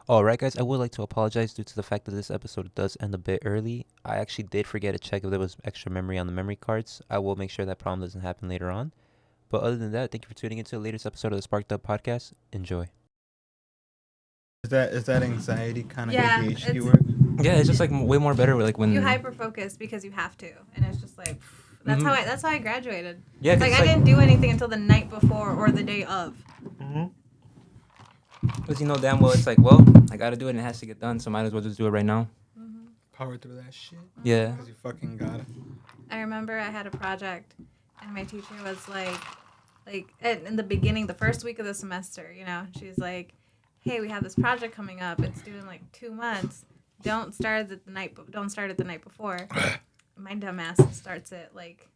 All right, guys, I would like to apologize due to the fact that this episode does end a bit early. I actually did forget to check if there was extra memory on the memory cards. I will make sure that problem doesn't happen later on. But other than that, thank you for tuning into the latest episode of the Sparked Up Podcast. Enjoy. Is that anxiety kind of Yeah, ADHD it's- work? Yeah, it's just like way more better like when You hyper focus because you have to, and it's just like that's Mhm. that's how I graduated. Yeah, 'cause Like it's I didn't do anything until the night before or the day of. Because you know damn well it's like, well, I gotta do it and it has to get done, so might as well just do it right now. Power through that shit. Yeah. Because you fucking got it. I remember I had a project, and my teacher was like in the beginning, the first week of the semester, she's like, "Hey, we have this project coming up. It's due in like 2 months. Don't start it the night before." My dumbass starts it like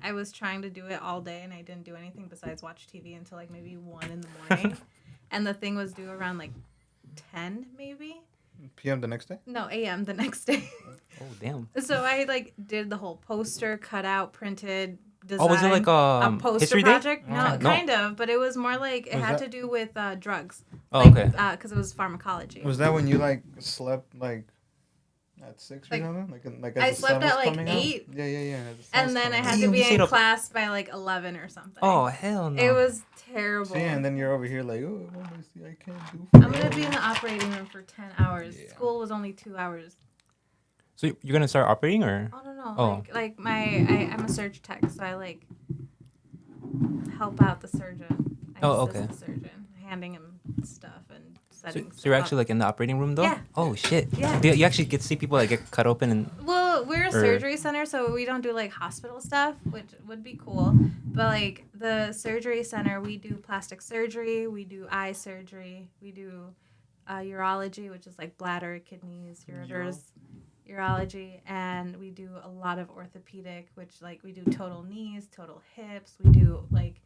I was trying to do it all day, and I didn't do anything besides watch TV until like maybe 1 in the morning, and the thing was due around like 10 maybe. PM the next day? No, AM the next day. Oh damn. So I like did the whole poster, cut out, printed, design. Oh, was it like a poster History Day? project? No, No. kind of, but it was more like it Was had that- to do with drugs. Oh, like, okay. Because it was pharmacology. Was that when you like slept like at 6 or Like, something? Like as I the slept sun was at, like, coming out? 8. Yeah. As the sun's And then I coming had out. to Damn, be you stayed in up- class by like 11 or something. Oh hell no. It was terrible. See, and then you're over here like, oh, let me see, I can't do. I'm gonna be in the operating room for 10 hours. Yeah. School was only 2 hours. So you're gonna start operating or? I don't know. Oh. I'm a surge tech, so I like help out the surgeon. I Oh, assist okay. the surgeon, handing him stuff and So, setting. so you're stuff actually up. like in the operating room though? Yeah. Oh shit. Yeah. You actually get to see people like get cut open and Well, we're a Or- surgery center, so we don't do like hospital stuff, which would be cool. But like the surgery center, we do plastic surgery, we do eye surgery, we do urology, which is like bladder, kidneys, ureters, urology, and we do a lot of orthopedic, which like we do total knees, total hips, we do like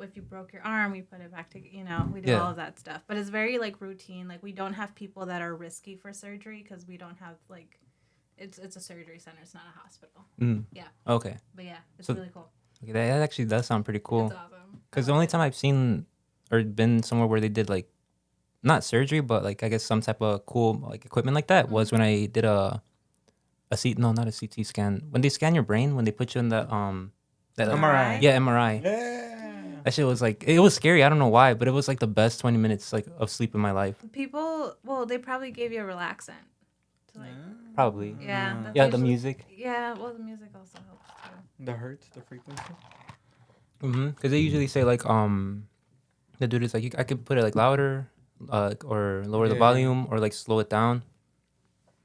if you broke your arm, we put it back to we do Yeah. all of that stuff. But it's very like routine. Like we don't have people that are risky for surgery because we don't have like it's a surgery center. It's not a hospital. Yeah. Okay. But yeah, it's So- really cool. Okay, that actually does sound pretty cool. It's awesome. Because the only time I've seen or been somewhere where they did like not surgery, but like I guess some type of cool like equipment like that was when I did not a CT scan. When they scan your brain, when they put you in that that MRI. Yeah, MRI. Yeah. That shit was like it was scary. I don't know why, but it was like the best 20 minutes like of sleep in my life. People, well, they probably gave you a relaxant. To like, Probably. yeah. That's Yeah, the usually- music. Yeah, well, the music also helps too. The hertz, the frequency. Because they usually say like the dude is like I could put it like louder, or lower the Yeah. volume or like slow it down.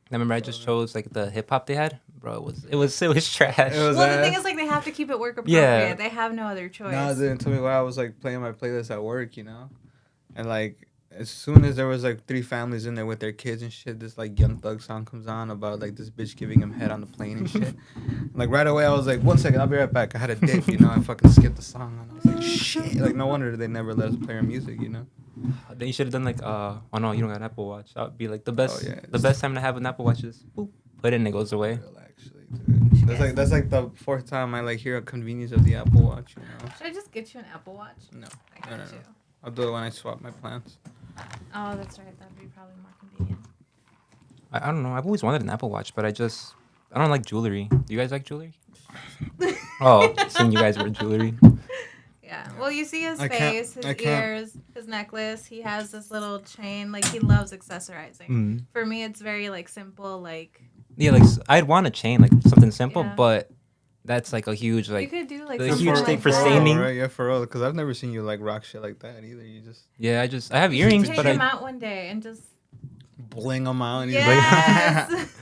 I remember I just chose like the hip hop they had, bro. It was trash. It was Well, the ass. thing is, like, they have to keep it work appropriate. Yeah. They have no other choice. No, they didn't tell me why I was like playing my playlist at work, and like as soon as there was like 3 families in there with their kids and shit, this like Young Thug song comes on about like this bitch giving him head on the plane and shit. Like right away I was like, 1 second, I'll be right back. I had a dip, I fucking skipped the song and I was like, shit. Like no wonder they never let us play our music, Then you should have done like oh no, you don't got an Apple Watch. That would be like the best. Oh, yeah. The best time to have an Apple Watch is boop, put it and it goes away. Real, actually, dude. That's like the 4th time I like hear a convenience of the Apple Watch, Should I just get you an Apple Watch? No. I got No. you. I'll do it when I swap my plans. Oh, that's right. That'd be probably more convenient. I don't know. I've always wanted an Apple Watch, but I don't like jewelry. Do you guys like jewelry? Oh, seeing you guys wear jewelry. Yeah. Well, you see his I can't- face, his I can't. ears, his necklace. He has this little chain. Like, he loves accessorizing. Mm. For me, it's very, like, simple. Like, Yeah, like I'd want a chain, like something simple, Yeah. but that's like a huge you like could do, like, the something huge like thing for that. staining. Right? Yeah, for real. Because I've never seen you like rock shit like that either. You just yeah. I have earrings, Take but him I out one day and just... bling them out. And Yes!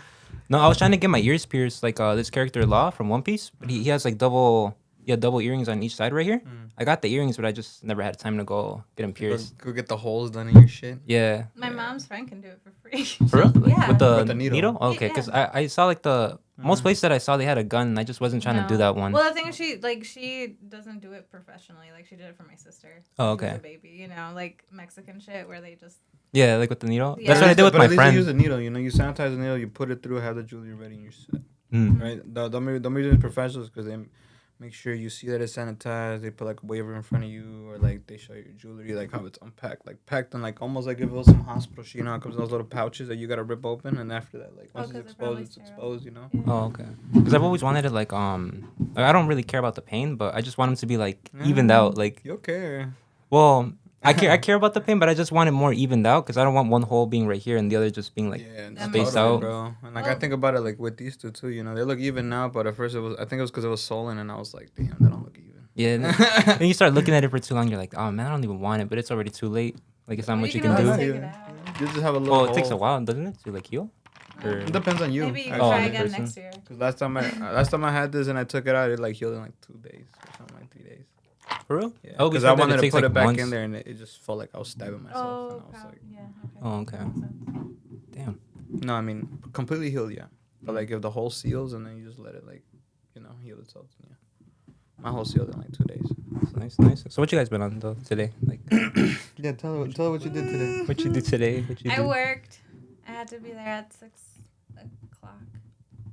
no, I was trying to get my ears pierced like this character Law from One Piece, but he has like double earrings on each side right here. I got the earrings, but I just never had time to go get them go, pierced. go get the holes done in your shit. Yeah. My mom's friend can do it for free. For real? Like, Yeah. With the, With the needle? Oh, okay, Yeah. because I saw like the most places that I saw they had a gun, and I just wasn't trying to do No. that one. Well, the thing is, she doesn't do it professionally. Like, she did it for my sister. Oh, She was okay. a baby, like Mexican shit where they just... Yeah, like with the needle. Yeah. That's what I did with But my at least friend. you use a needle. You sanitize the needle. You put it through. Have the jewelry ready in your set. Mm. Right. The reason it's professional is because make sure you see that it's sanitized. They put like a waiver in front of you, or like they show you your jewelry, like how it's unpacked, like packed in like almost like if it was some hospital shit. You know, it comes in those little pouches that you gotta rip open, and after that, like once it's 'cause they're exposed, probably it's sterile. exposed. You know. Yeah. Oh, okay. Because I've always wanted it like I don't really care about the pain, but I just want them to be like evened out. Like, You'll care. well, I care about the pain, but I just want it more evened out because I don't want one hole being right here and the other just being like Yeah, That spaced makes out. bro. And like I Well- think about it like with these two too. You know, they look even now, but at first I think it was because it was swollen, and I was like, damn, they don't look even. Yeah. And then you start looking at it for too long, you're like, oh man, I don't even want it, but it's already too late. Like it's not Well, much you you can can do. always take it out. You just have a little. Well, it takes a hole. while, doesn't it, to like heal? Or It depends on you. Maybe you can Oh, try the again person. next year. Because last time I had this and I took it out, it like healed in like 2 days or something, like 3 days. for real? Yeah. Oh, Because we I said that wanted to takes, put like, it back months. in there, and it just felt like I was stabbing myself. Oh, And I was probably. like, Yeah. Okay. Oh, okay. Makes sense. Damn. no, I mean completely healed, yeah. But like if the hole seals and then you just let it like, heal itself, yeah. My whole sealed in like 2 days. That's nice. So what you guys been on though today? Like Yeah, tell her what you did today. what you did today? What you I do? worked. I had to be there at 6 o'clock.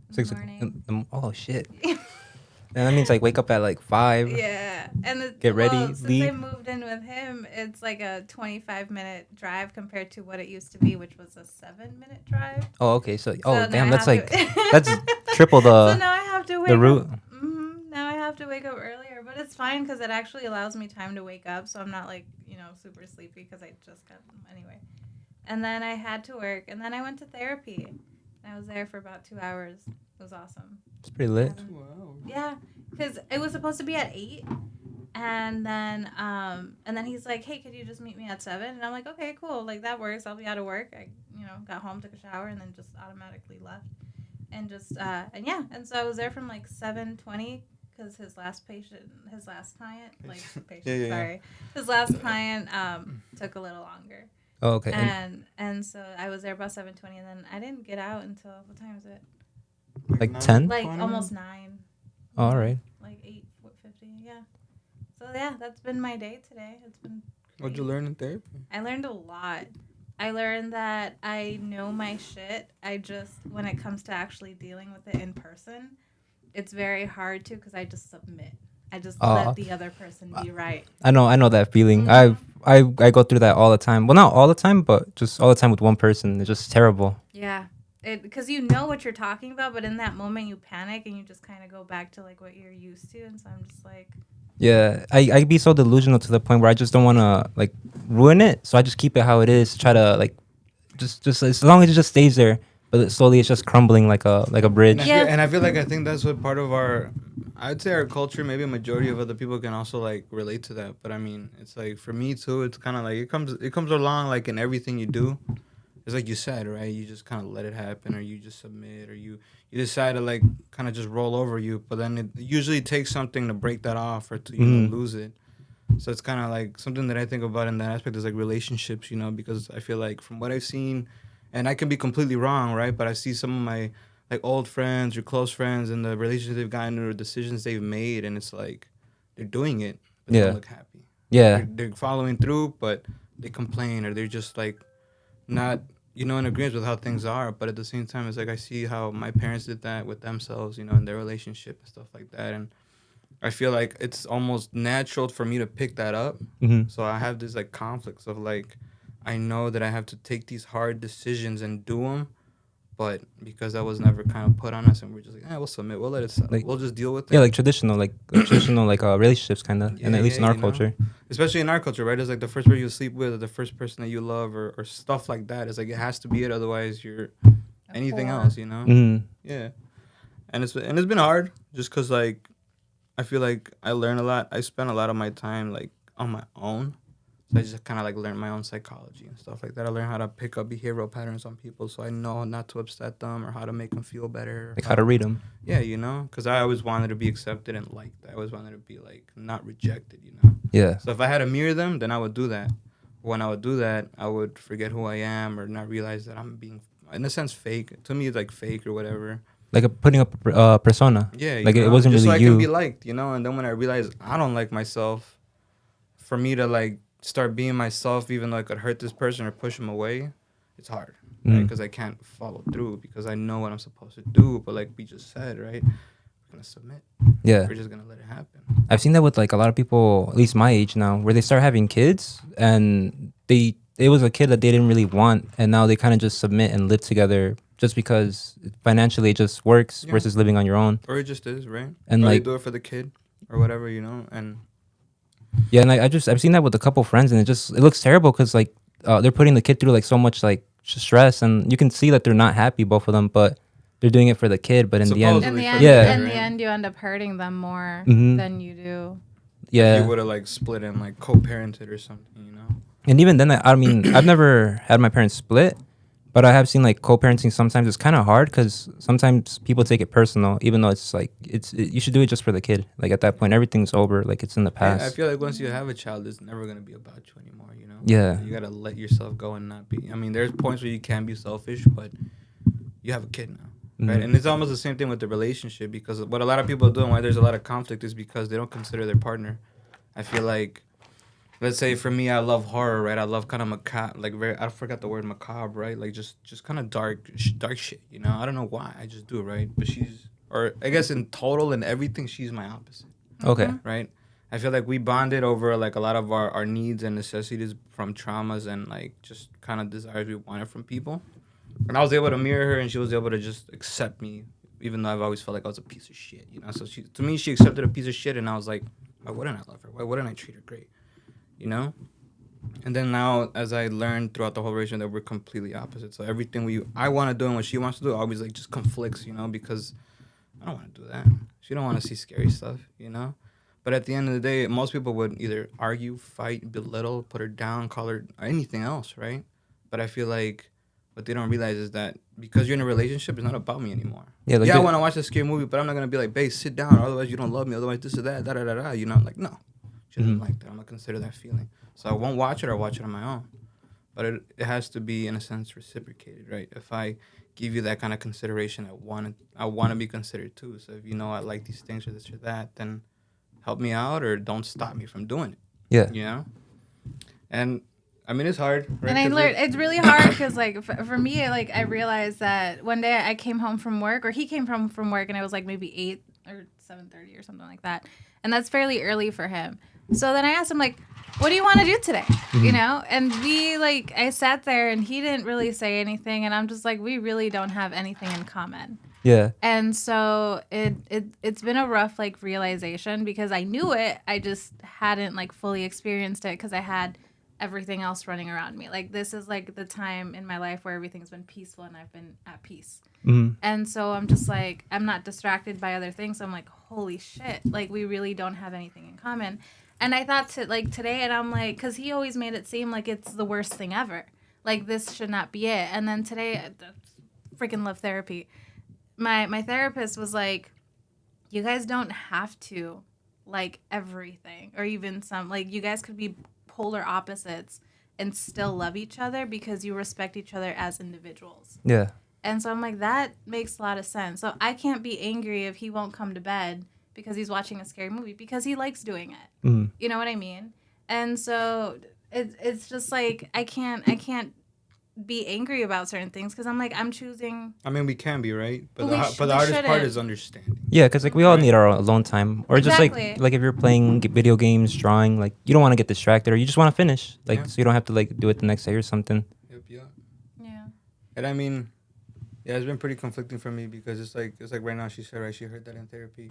In 6 the morning. Oh shit. And that means like wake up at like 5. Yeah, and Get ready, since I leave. moved in with him, it's like a 25-minute drive compared to what it used to be, which was a 7-minute drive. Oh, okay. So So damn, now I that's have like to- that's triple so now I have to wake the route. Up, now I have to wake up earlier, but it's fine because it actually allows me time to wake up, so I'm not like super sleepy because I just got anyway. And then I had to work, and then I went to therapy. I was there for about 2 hours. It was awesome. It's pretty lit. Wow. Yeah, because it was supposed to be at 8, and then he's like, "Hey, could you just meet me at 7?" And I'm like, "Okay, cool. Like that works. I'll be out of work." I got home, took a shower, and then just automatically left, and just and so I was there from like 7:20 because his last client, like patient, Yeah. sorry, his last client took a little longer, Oh, okay. And and so I was there about 7:20, and then I didn't get out until what time is it? like 10? Like almost 9. Oh, all right. Like 8:50, yeah. So yeah, that's been my day today. It's been. What'd you learn in therapy? I learned a lot. I learned that I know my shit. I just when it comes to actually dealing with it in person, it's very hard to because I just submit. I just let the other person be right. I know that feeling. Mhm. I go through that all the time. Well, not all the time, but just all the time with one person. It's just terrible. Yeah. Because you know what you're talking about, but in that moment you panic and you just kind of go back to like what you're used to, and so I'm just like. Yeah, I be so delusional to the point where I just don't want to like ruin it. So I just keep it how it is. Try to like just as long as it just stays there, but slowly it's just crumbling like a bridge. And I feel like I think that's what part of I'd say our culture, maybe a majority of other people can also like relate to that. But I mean, it's like for me too, it's kind of like it comes along like in everything you do. It's like you said, right? You just kind of let it happen, or you just submit, or you decide to like kind of just roll over you. But then it usually takes something to break that off or to lose it. So it's kind of like something that I think about in that aspect is like relationships, because I feel like from what I've seen, and I can be completely wrong, right? But I see some of my like old friends or close friends and the relationships they've gotten or decisions they've made, and it's like they're doing it, but they don't look happy. Yeah. They're following through, but they complain, or they're just like not, in agreement with how things are. But at the same time, it's like I see how my parents did that with themselves, in their relationship and stuff like that. And I feel like it's almost natural for me to pick that up. Mm-hmm. So I have this like conflicts of like, I know that I have to take these hard decisions and do them, but because that was never kind of put on us, and we're just like, we'll submit, we'll let it, Like, we'll just deal with it. Yeah, like traditional relationships kind of, and at least in our culture. Especially in our culture, right? It's like the first person you sleep with, or the first person that you love, or stuff like that. It's like it has to be it, otherwise you're anything else, Mm-hmm. Yeah, and it's been hard just because like I feel like I learn a lot. I spend a lot of my time like on my own. So I just kind of like learn my own psychology and stuff like that. I learn how to pick up behavioral patterns on people, so I know not to upset them or how to make them feel better. Like how to read them. Yeah, because I always wanted to be accepted and liked. I always wanted to be like not rejected, Yeah. So if I had to mirror them, then I would do that. When I would do that, I would forget who I am or not realize that I'm being, in a sense, fake. To me, it's like fake or whatever. Like putting up a persona. Yeah, like it wasn't just really so you. I can be liked, And then when I realized I don't like myself, for me to like start being myself, even though I could hurt this person or push him away, it's hard, right? Because I can't follow through because I know what I'm supposed to do. But like we just said, right? gonna submit. Yeah. We're just gonna let it happen. I've seen that with like a lot of people, at least my age now, where they start having kids and it was a kid that they didn't really want, and now they kind of just submit and live together just because financially it just works Yeah. versus living on your own. Or it just is, right? And or like they do it for the kid or whatever, you know. And yeah, and I've seen that with a couple friends, and it looks terrible because like they're putting the kid through like so much like stress, and you can see that they're not happy, both of them, but they're doing it for the kid. But in the end, In the for end, the Yeah. in the right? end, you end up hurting them more Mhm. than you do. if you yeah, would have like split and like co-parented or something, you know. and even then, I mean, I've never had my parents split, but I have seen like co-parenting. Sometimes it's kind of hard because sometimes people take it personal, even though it's like you should do it just for the kid. Like at that point, everything's over. Like it's in the I past. feel like once you have a child, it's never gonna be about you anymore, you know. Yeah. You gotta let yourself go and not be. I mean, there's points where you can be selfish, but you have a kid now. Right, Mhm. and it's almost the same thing with the relationship, because what a lot of people do and why there's a lot of conflict is because they don't consider their partner. I feel like, let's say for me, I love horror, right? I love kind of macabre, like very. I forgot the word macabre, right? Like just kind of dark shit. You know, I don't know why. I just do it, right? But or I guess in total and everything, she's my opposite, Okay. right? I feel like we bonded over like a lot of our needs and necessities from traumas and like just kind of desires we wanted from people. And I was able to mirror her, and she was able to just accept me, even though I've always felt like I was a piece of shit, you know. So to me, she accepted a piece of shit, and I was like, why wouldn't I love her? Why wouldn't I treat her great, you know? And then now, as I learned throughout the whole relationship, that we're completely opposite. So everything I want to do and what she wants to do always like just conflicts, you know, because I don't want to do that. She don't want to see scary stuff, you know. But at the end of the day, most people would either argue, fight, belittle, put her down, call her anything else, right? But I feel like what they don't realize is that because you're in a relationship, it's not about me anymore. Yeah, like I want to watch a scary movie, but I'm not gonna be like, babe, sit down, otherwise you don't love me, otherwise this or that, da da da da. You know, like no, she doesn't like that. I'm gonna consider that feeling, so I won't watch it or watch it on my own. But it has to be in a sense reciprocated, right? If I give you that kind of consideration, I want to be considered too. So if you know I like these things or this or that, then help me out or don't stop me from doing it. Yeah. You know, and I mean, it's hard. Right? And I 'Cause learned it's really hard because like for me, like I realized that one day I came home from work, or he came home from work, and it was like maybe 8 or 7:30 or something like that, and that's fairly early for him. So then I asked him like, "What do you want to do today?" You know, and I sat there, and he didn't really say anything, and I'm just like, we really don't have anything in common. Yeah. And so it's been a rough like realization, because I knew it, I just hadn't like fully experienced it because I had everything else running around me. Like this is like the time in my life where everything's been peaceful and I've been at peace. Mhm. And so I'm just like, I'm not distracted by other things. So I'm like, holy shit, like we really don't have anything in common. And I thought today, and I'm like, because he always made it seem like it's the worst thing ever. Like this should not be it. And then today, I freaking love therapy. My therapist was like, you guys don't have to like everything, or even some, like you guys could be polar opposites and still love each other because you respect each other as individuals. Yeah. And so I'm like, that makes a lot of sense. So I can't be angry if he won't come to bed because he's watching a scary movie, because he likes doing it. Mhm. You know what I mean? And so it's just like I can't be angry about certain things because I'm like, I'm choosing. I mean, we can be, right? But We the we hardest part shouldn't. is understanding. Yeah, because like we all need our alone time, or just Exactly. like if you're playing video games, drawing, like you don't want to get distracted, or you just want to finish, like Yeah. so you don't have to like do it the next day or something. Yep, yeah. Yeah. And I mean, yeah, it's been pretty conflicting for me because it's like right now she said, right, she heard that in therapy.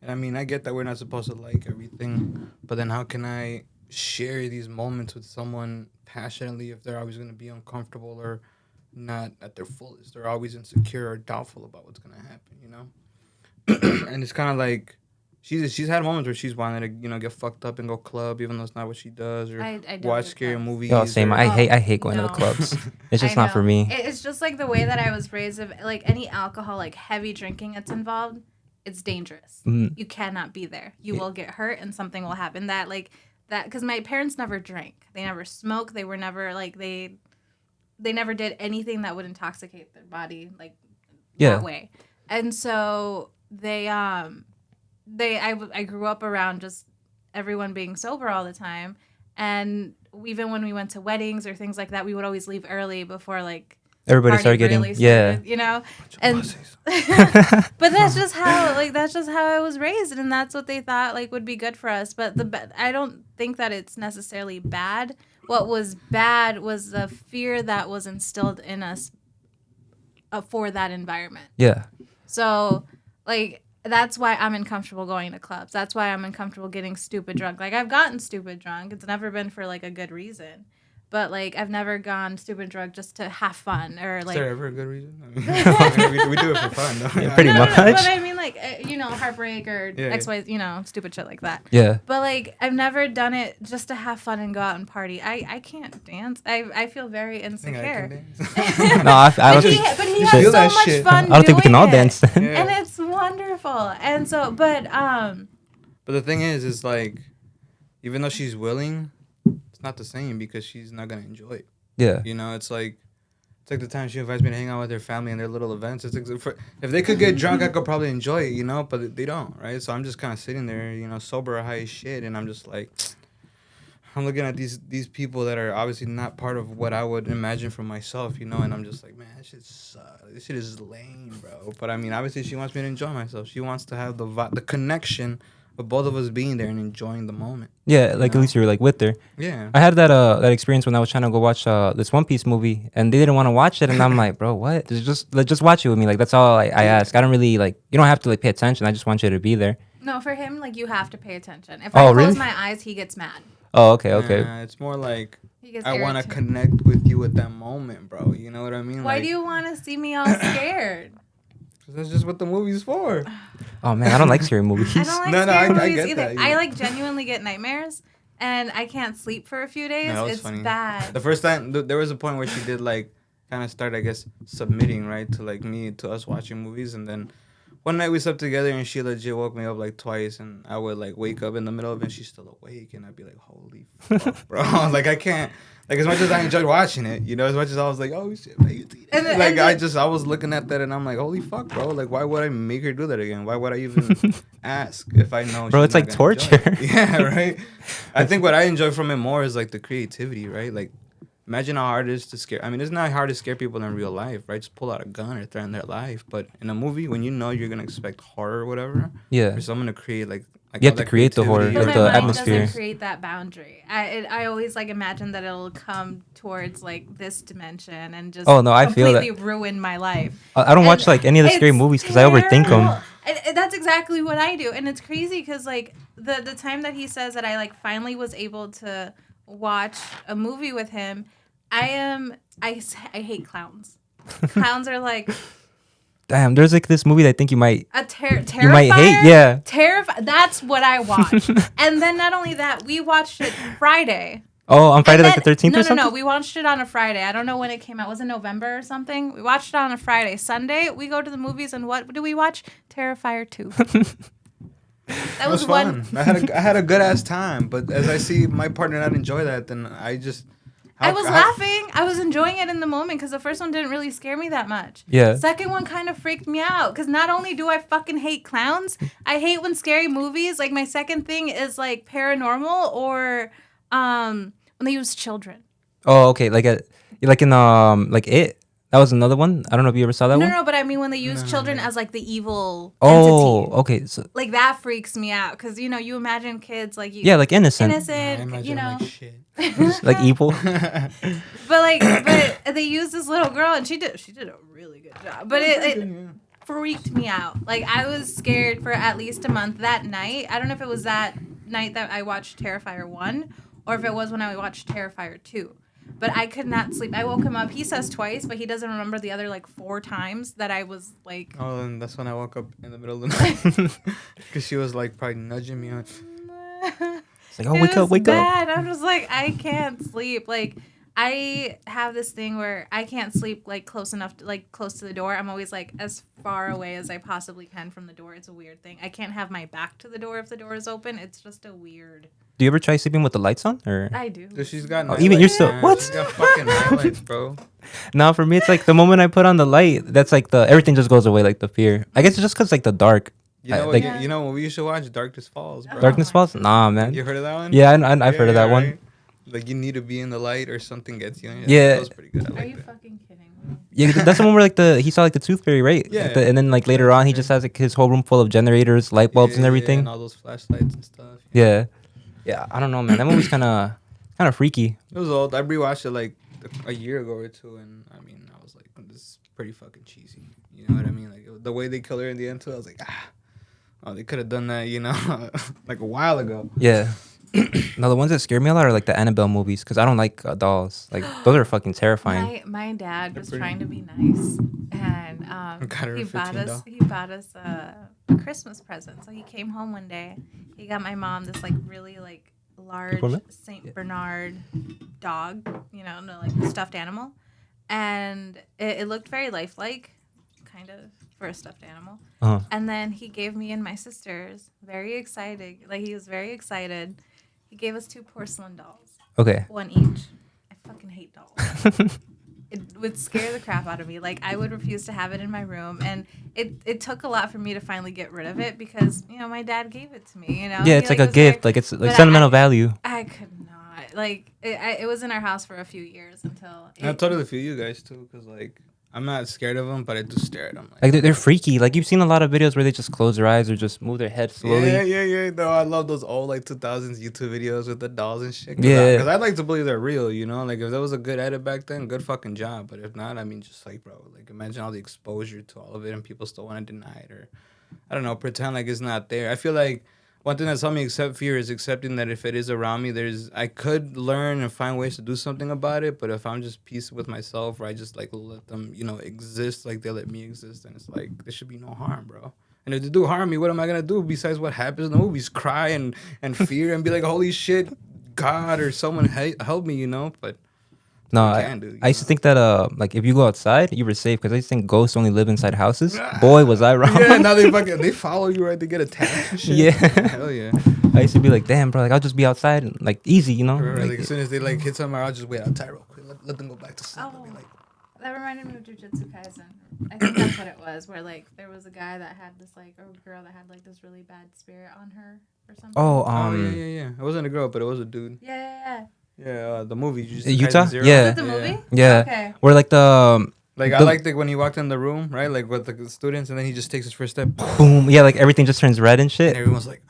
And I mean, I get that we're not supposed to like everything, but then how can I share these moments with someone passionately if they're always going to be uncomfortable or not at their fullest? They're always insecure or doubtful about what's going to happen, you know? And it's kind of like she's had moments where she's wanted to, you know, get fucked up and go club, even though it's not what she does, or I don't watch do scary clubs. movies. Oh, same. or- I hate going to the no. clubs. It's just I not for know. me. It's just like the way that I was raised. Of like any alcohol, like heavy drinking that's involved, it's dangerous. Mhm. You cannot be there. You will get hurt, and something will happen. That because my parents never drank. They never smoked. They were never like they never did anything that would intoxicate their body like Yeah. that way. And so I grew up around just everyone being sober all the time, and even when we went to weddings or things like that, we would always leave early before like Everybody party started getting really started, you know, and but that's just how I was raised, and that's what they thought like would be good for us. But I don't think that it's necessarily bad. What was bad was the fear that was instilled in us for that environment. Yeah. So, like, that's why I'm uncomfortable going to clubs. That's why I'm uncomfortable getting stupid drunk. Like, I've gotten stupid drunk. It's never been for, like, a good reason. But, like, I've never gone stupid drunk just to have fun or, like... Is there ever a good reason? I mean, we do it for fun, though. Yeah, pretty much. But I mean, like, you know, heartbreak or X, Y, you know, stupid shit like that. Yeah. But, like, I've never done it just to have fun and go out and party. I can't dance. I feel very insecure. No, I don't But he think... has so much shit. fun I don't think we can doing all it. dance then. Yeah. And it's wonderful. And so, but the thing is like, even though she's willing, it's not the same because she's not gonna enjoy it. Yeah. You know, it's like the time she invites me to hang out with her family and their little events. It's like, if they could get drunk, I could probably enjoy it, you know, but they don't, right? So I'm just kind of sitting there, you know, sober or high as shit, and I'm just like, I'm looking at these people that are obviously not part of what I would imagine for myself, you know, and I'm just like, man, this shit sucks. This shit is lame, bro. But I mean, obviously, she wants me to enjoy myself. She wants to have the connection of both of us being there and enjoying the moment. Yeah, like at least you were like with her. Yeah. I had that experience when I was trying to go watch this One Piece movie, and they didn't want to watch it, and I'm like, bro, what? Just watch it with me. Like that's all I ask. I don't really like. You don't have to like pay attention. I just want you to be there. no, for him, like you have to pay attention. If I close really? my eyes, he gets mad. Oh, okay. It's more like He gets I want to irritated. connect with you at that moment, bro. You know what I mean? Why like, do you want to see me all scared? 'cause that's just what the movie's for. Oh man, I don't like scary movies. I don't like No, scary I movies get either. that, yeah. I like genuinely get nightmares, and I can't sleep for a few days. that was It's funny. bad. The first time, there was a point where she did like kind of start, I guess, submitting right to like to us watching movies, and then one night we slept together and she legit woke me up like twice, and I would like wake up in the middle of it and she's still awake, and I'd be like, holy fuck, bro. Like I can't. Like as much as I enjoyed watching it, you know, as much as I was like, oh shit, man, you see that? And Like the- I was looking at that and I'm like, holy fuck, bro. Like why would I make her do that again? Why would I even ask if I know? Bro, she's it's not like gonna enjoy it? torture. Yeah, right. I think what I enjoy from it more is like the creativity, right? Like imagine how hard it is to scare. I mean, it's not hard to scare people in real life, right? Just pull out a gun or threaten their life. But in a movie, when you know you're gonna expect horror or whatever, Yeah. for someone to create like You all have to that create the horror, creativity, But like my the mind atmosphere. doesn't create that boundary. I always like imagine that it'll come towards like this dimension and just Oh, no, I feel that. completely ruin my life. I don't watch like any of the scary It's movies because I overthink them. terrible. And that's exactly what I do, and it's crazy because like the time that he says that I like finally was able to watch a movie with him, I hate clowns. Clowns are like Damn, there's like this movie that I think you might Terrifier. you might hate. Yeah. That's what I watch. And then not only that, we watched it Friday. Oh, on Friday And like the then- 13th or something. No. We watched it on a Friday. I don't know when it came out. Was it November or something? We watched it on a Friday. Sunday, we go to the movies, and what do we watch? Terrifier 2. That It was was fun. one. I had a good ass time, but as I see my partner not enjoy that, then I just. I was laughing. I was enjoying it in the moment because the first one didn't really scare me that much. Yeah. Second one kind of freaked me out because not only do I fucking hate clowns, I hate when scary movies. Like my second thing is like paranormal or when they use children. Oh, okay. Like in like It. That was another one. I don't know if you ever saw that No, one. no, but I mean when they use children as like the evil Oh, entity. okay. So Like that freaks me out because you know you imagine kids like you. yeah, like innocent, Innocent, you know. Like shit. like evil. But they used this little girl and she did a really good job. But it freaked me out. Like I was scared for at least a month that night. I don't know if it was that night that I watched Terrifier 1 or if it was when I watched Terrifier 2. But I could not sleep. I woke him up. He says twice, but he doesn't remember the other like 4 times that I was like. Oh, and that's when I woke up in the middle of the night because she was like probably nudging me. Like, It's like, oh, wake up, wake up. bad. I'm just like, I can't sleep. Like, I have this thing where I can't sleep like close enough, close to the door. I'm always like as far away as I possibly can from the door. It's a weird thing. I can't have my back to the door if the door is open. It's just a weird. Do you ever try sleeping with the lights on? Or I do. Dude, she's got. Oh, even you're still- man. what? She's got fucking highlights, bro. no, for me it's like the moment I put on the light, that's like everything just goes away, like the fear. I guess it's just cause like the dark. You know, like- you know what we used to watch? Darkness Falls, bro. Darkness Falls? Nah, man. You heard of that one? Yeah, I've heard of that one. right? Like you need to be in the light or something gets you. Yeah. That was pretty good. I Are like you that. fucking kidding me? Yeah, that's the one where like he saw like the tooth fairy, right? Yeah. Like, and then like later on, he just has like his whole room full of generators, light bulbs, and Yeah, everything. and all those flashlights and stuff. Yeah. Yeah, I don't know, man. That movie's kind of freaky. It was old. I rewatched it like a year ago or two, and I mean, I was like, this is pretty fucking cheesy. You know what I mean? Like the way they kill her in the end too, I was like, oh, they could have done that, you know, like a while ago. Yeah. No, the ones that scare me a lot are like the Annabelle movies because I don't like dolls. Like those are fucking terrifying. My dad was pretty- trying to be nice, and Got her he a bought $15 us a Christmas present. So he came home one day. He got my mom this like really like large Saint Bernard dog, you know, no, like stuffed animal, and it looked very lifelike, kind of for a stuffed animal. Uh-huh. And then he gave me and my sisters very excited. Like he was very excited. He gave us 2 porcelain dolls. Okay. One each. I fucking hate dolls. It would scare the crap out of me. Like I would refuse to have it in my room, and it took a lot for me to finally get rid of it because you know my dad gave it to me. You know. Yeah, He, it's like a was gift. very- Like it's like but sentimental value. I could not. Like it was in our house for a few years until. I totally feel you guys too, because like I'm not scared of them, but I do stare at them. Like they're freaky. Like you've seen a lot of videos where they just close their eyes or just move their head slowly. Yeah. No, I love those old like 2000s YouTube videos with the dolls and shit. Yeah. Because I like to believe they're real, you know. Like if that was a good edit back then, good fucking job. But if not, I mean, just like bro, like imagine all the exposure to all of it, and people still want to deny it or, I don't know, pretend like it's not there. I feel like one thing that's helped me accept fear is accepting that if it is around me, I could learn and find ways to do something about it. But if I'm just peace with myself, or I just like let them, you know, exist like they let me exist, then it's like there should be no harm, bro. And if they do harm me, what am I gonna do besides what happens in the movies? Cry and fear and be like, holy shit, God or someone help me, you know? But No, I used to think that like if you go outside, you were safe because I used to think ghosts only live inside houses. Boy, was I wrong. Yeah, now they follow you, right? They get attacked and shit. Yeah. Hell yeah. I used to be like, damn, bro, like I'll just be outside and like easy, you know. Right, Like, like as soon as they like hit somewhere, I'll just wait outside real quick. Let them go back to sleep. Oh. I'll be like, That reminded me of Jujutsu Kaisen. I think that's what it was, where like there was a guy that had this like, or a girl that had like this really bad spirit on her or something. yeah. It wasn't a girl, but it was a dude. Yeah. Yeah, the movie. Jujutsu Utah? Kaisen Zero. Yeah. Was it the movie? Yeah. Okay. Where like the Like I The- liked it when he walked in the room, right? Like with the students, and then he just takes his first step. boom, yeah, like everything just turns red and And shit. everyone's like,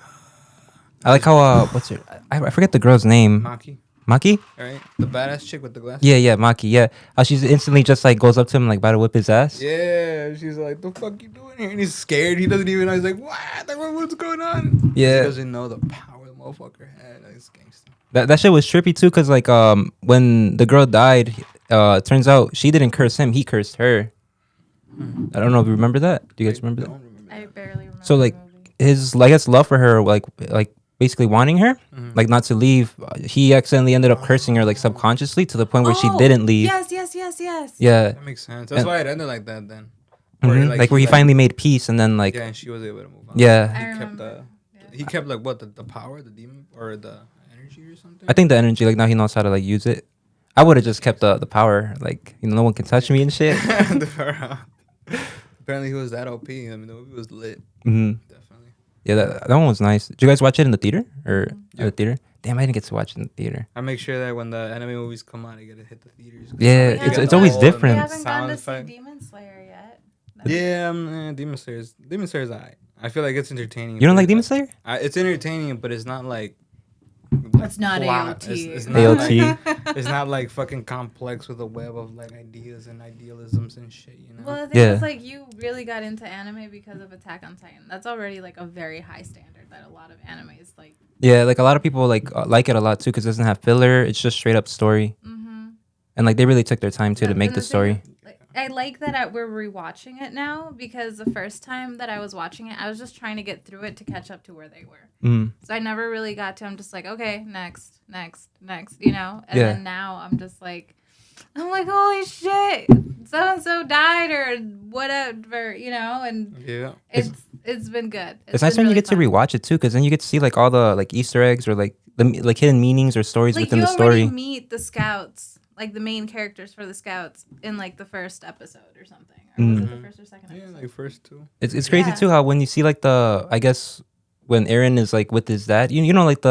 I like how what's her? I forget the girl's name. Maki, Maki? right? The badass chick with the glasses. Yeah, Maki. Yeah, how she's instantly just like goes up to him like about to whip his ass. Yeah, she's like, "The fuck you doing here?" And he's scared. He doesn't even know. He's like, "What? Like, what's going on?" Yeah. He doesn't know the power the motherfucker had. Like, it's gangster. That shit was trippy too, cause like when the girl died, turns out she didn't curse him, he cursed her. I don't know if you remember that. Do you guys remember that? Don't remember I that. barely remember. So like the movie. his like his love for her, like basically wanting her, Mhm. like not to leave. He accidentally ended up cursing her like subconsciously to the point where she Oh, didn't leave. Yes. Yeah, That makes sense. That's And- why it ended like that then. mhm. Like where he finally made peace, and then like Yeah, and she was able to move on. yeah, I He kept remember. he kept like what the power, the demon or the energy or something. I think the energy, like now he knows how to like use it. I would have just kept the power, like you know, no one can touch me and shit. Apparently he was that OP. I mean, the movie was lit. hmm Definitely. Yeah, that one was nice. Did you guys watch it in the theater or Yeah. at the theater? Damn, I didn't get to watch it in the theater. I make sure that when the anime movies come out, I gotta hit the theaters. Yeah, We haven't it's always gone- different. We haven't gone Sound to see effect. Demon Slayer yet. Yeah, Demon Slayer's alright. I feel like it's entertaining. You don't but like Demon it's Slayer? it's entertaining, but it's not like. It's not plot. AOT. It's not AOT. Like, it's not like fucking complex with a web of like ideas and idealisms and shit. You know. Well, the thing Yeah. is, like, you really got into anime because of Attack on Titan. That's already like a very high standard that a lot of animes like. Yeah, like a lot of people like it a lot too because it doesn't have filler. It's just straight up story, Mm-hmm. and like they really took their time too to make the story. Like, I like that we're rewatching it now because the first time that I was watching it, I was just trying to get through it to catch up to where they were. Mm. So I never really got to. I'm just like, okay, next, you know. And Yeah. then now I'm just like, holy shit, so and so died or whatever, you know. And Yeah. it's been good. It's nice when you get to rewatch it too, because then you get to see like all the like Easter eggs or like the like hidden meanings or stories like within you the already story. meet the scouts, like the main characters for the scouts in like the first episode or something. Or was it the Mhm. first or second Yeah, episode? like first two. It's crazy Yeah. too how when you see like I guess when Aaron is like with his dad, you know like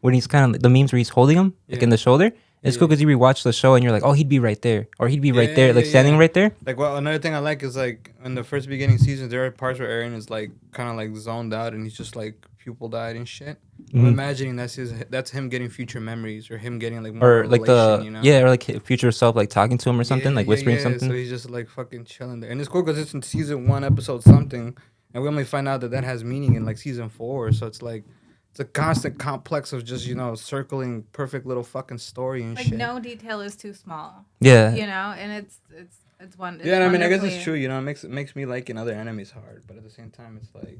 when he's kind of the memes where he's holding him like in Yeah. the shoulder, It's cool because you rewatch the show and you're like, oh, he'd be right there, or he'd be right there, like yeah, standing yeah. right there. Like, well, another thing I like is like in the first beginning seasons, there are parts where Aaron is like kind of like zoned out and he's just like pupil died and shit. I'm Mhm. imagining that's him getting future mememories or him getting like more Or like revelation, you know? or like his future self like talking to him or something, like whispering something. So he's just like fucking chilling there, and it's cool because it's in season 1, episode something, and we only find out that has meaning in like season 4. So it's like it's a constant complex of just circling perfect little fucking story and Like shit. no detail is too small. Yeah. You know, and it's one. Yeah, I mean, I guess wonderfully- it's true. It makes me liking other animes hard, but at the same time, it's like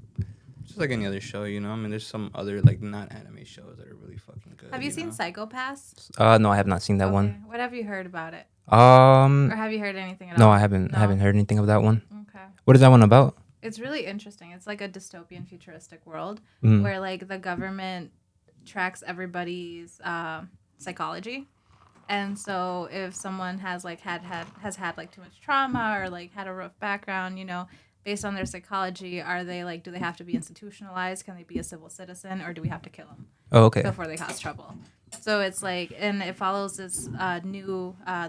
just like any other show. I mean, there's some other like not anime shows that are really fucking good. Have you seen know? Psychopaths? No, I have not seen that one. Okay. What have you heard about it? Um, Or have you heard anything at no, all? I haven't. I haven't heard anything of that one. Okay. What is that one about? It's really interesting. It's like a dystopian futuristic world Mm. where like the government tracks everybody's psychology. And so if someone has like has had like too much trauma or like had a rough background, based on their psychology, are they like, do they have to be institutionalized? Can they be a civil citizen, or do we have to kill them Oh, okay. before they cause trouble? So it's like, and it follows this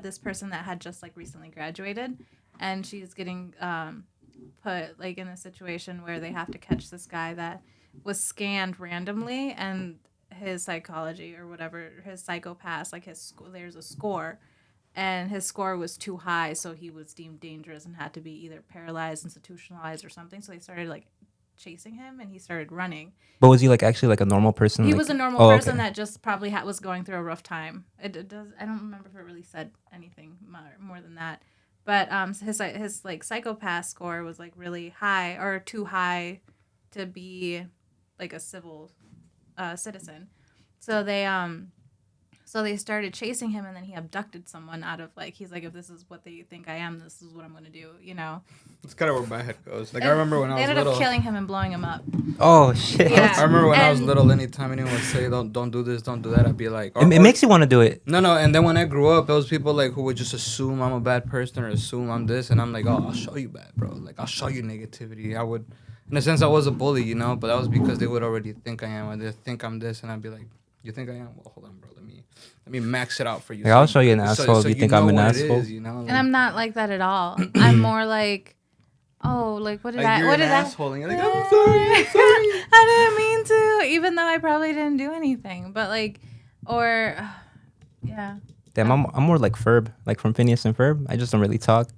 this person that had just like recently graduated, and she's getting put like in a situation where they have to catch this guy that was scanned randomly, and his psychology or whatever, his psychopath, like there's a score, and his score was too high, so he was deemed dangerous and had to be either paralyzed, institutionalized, or something. So they started like chasing him, and he started running. But was he like actually like a normal person? He like, was a normal person that just probably was going through a rough time. It does. I don't remember if it really said anything more than that. But his like psychopath score was like really high or too high to be like a civil citizen. So they started chasing him, and then he abducted someone out of like, he's like, if this is what they think I am, this is what I'm gonna do. That's kind of where my head goes. Like I remember when I was they ended little. up killing him and blowing him up. Oh shit! Yeah. I remember when I was And- little. Anytime anyone would say don't do this, don't do that, I'd be like, It makes you want to do it. No, and then when I grew up, there was people like who would just assume I'm a bad person or assume I'm this, and I'm like, oh, I'll show you bad, bro. Like I'll show you negativity. I would, in a sense, I was a bully, but that was because they would already think I am, or they think I'm this, and I'd be like, you think I am? Well, hold on, bro. Let me max it out for you. Like, I'll show you an asshole if you think I'm an asshole. And I'm not like that at all. I'm more like, oh, like what did I? You're What an did I? asshole, and you're like, I'm sorry, I'm sorry. I didn't mean to, even though I probably didn't do anything. But like, or yeah. Damn, I'm more like Ferb, like from Phineas and Ferb. I just don't really talk,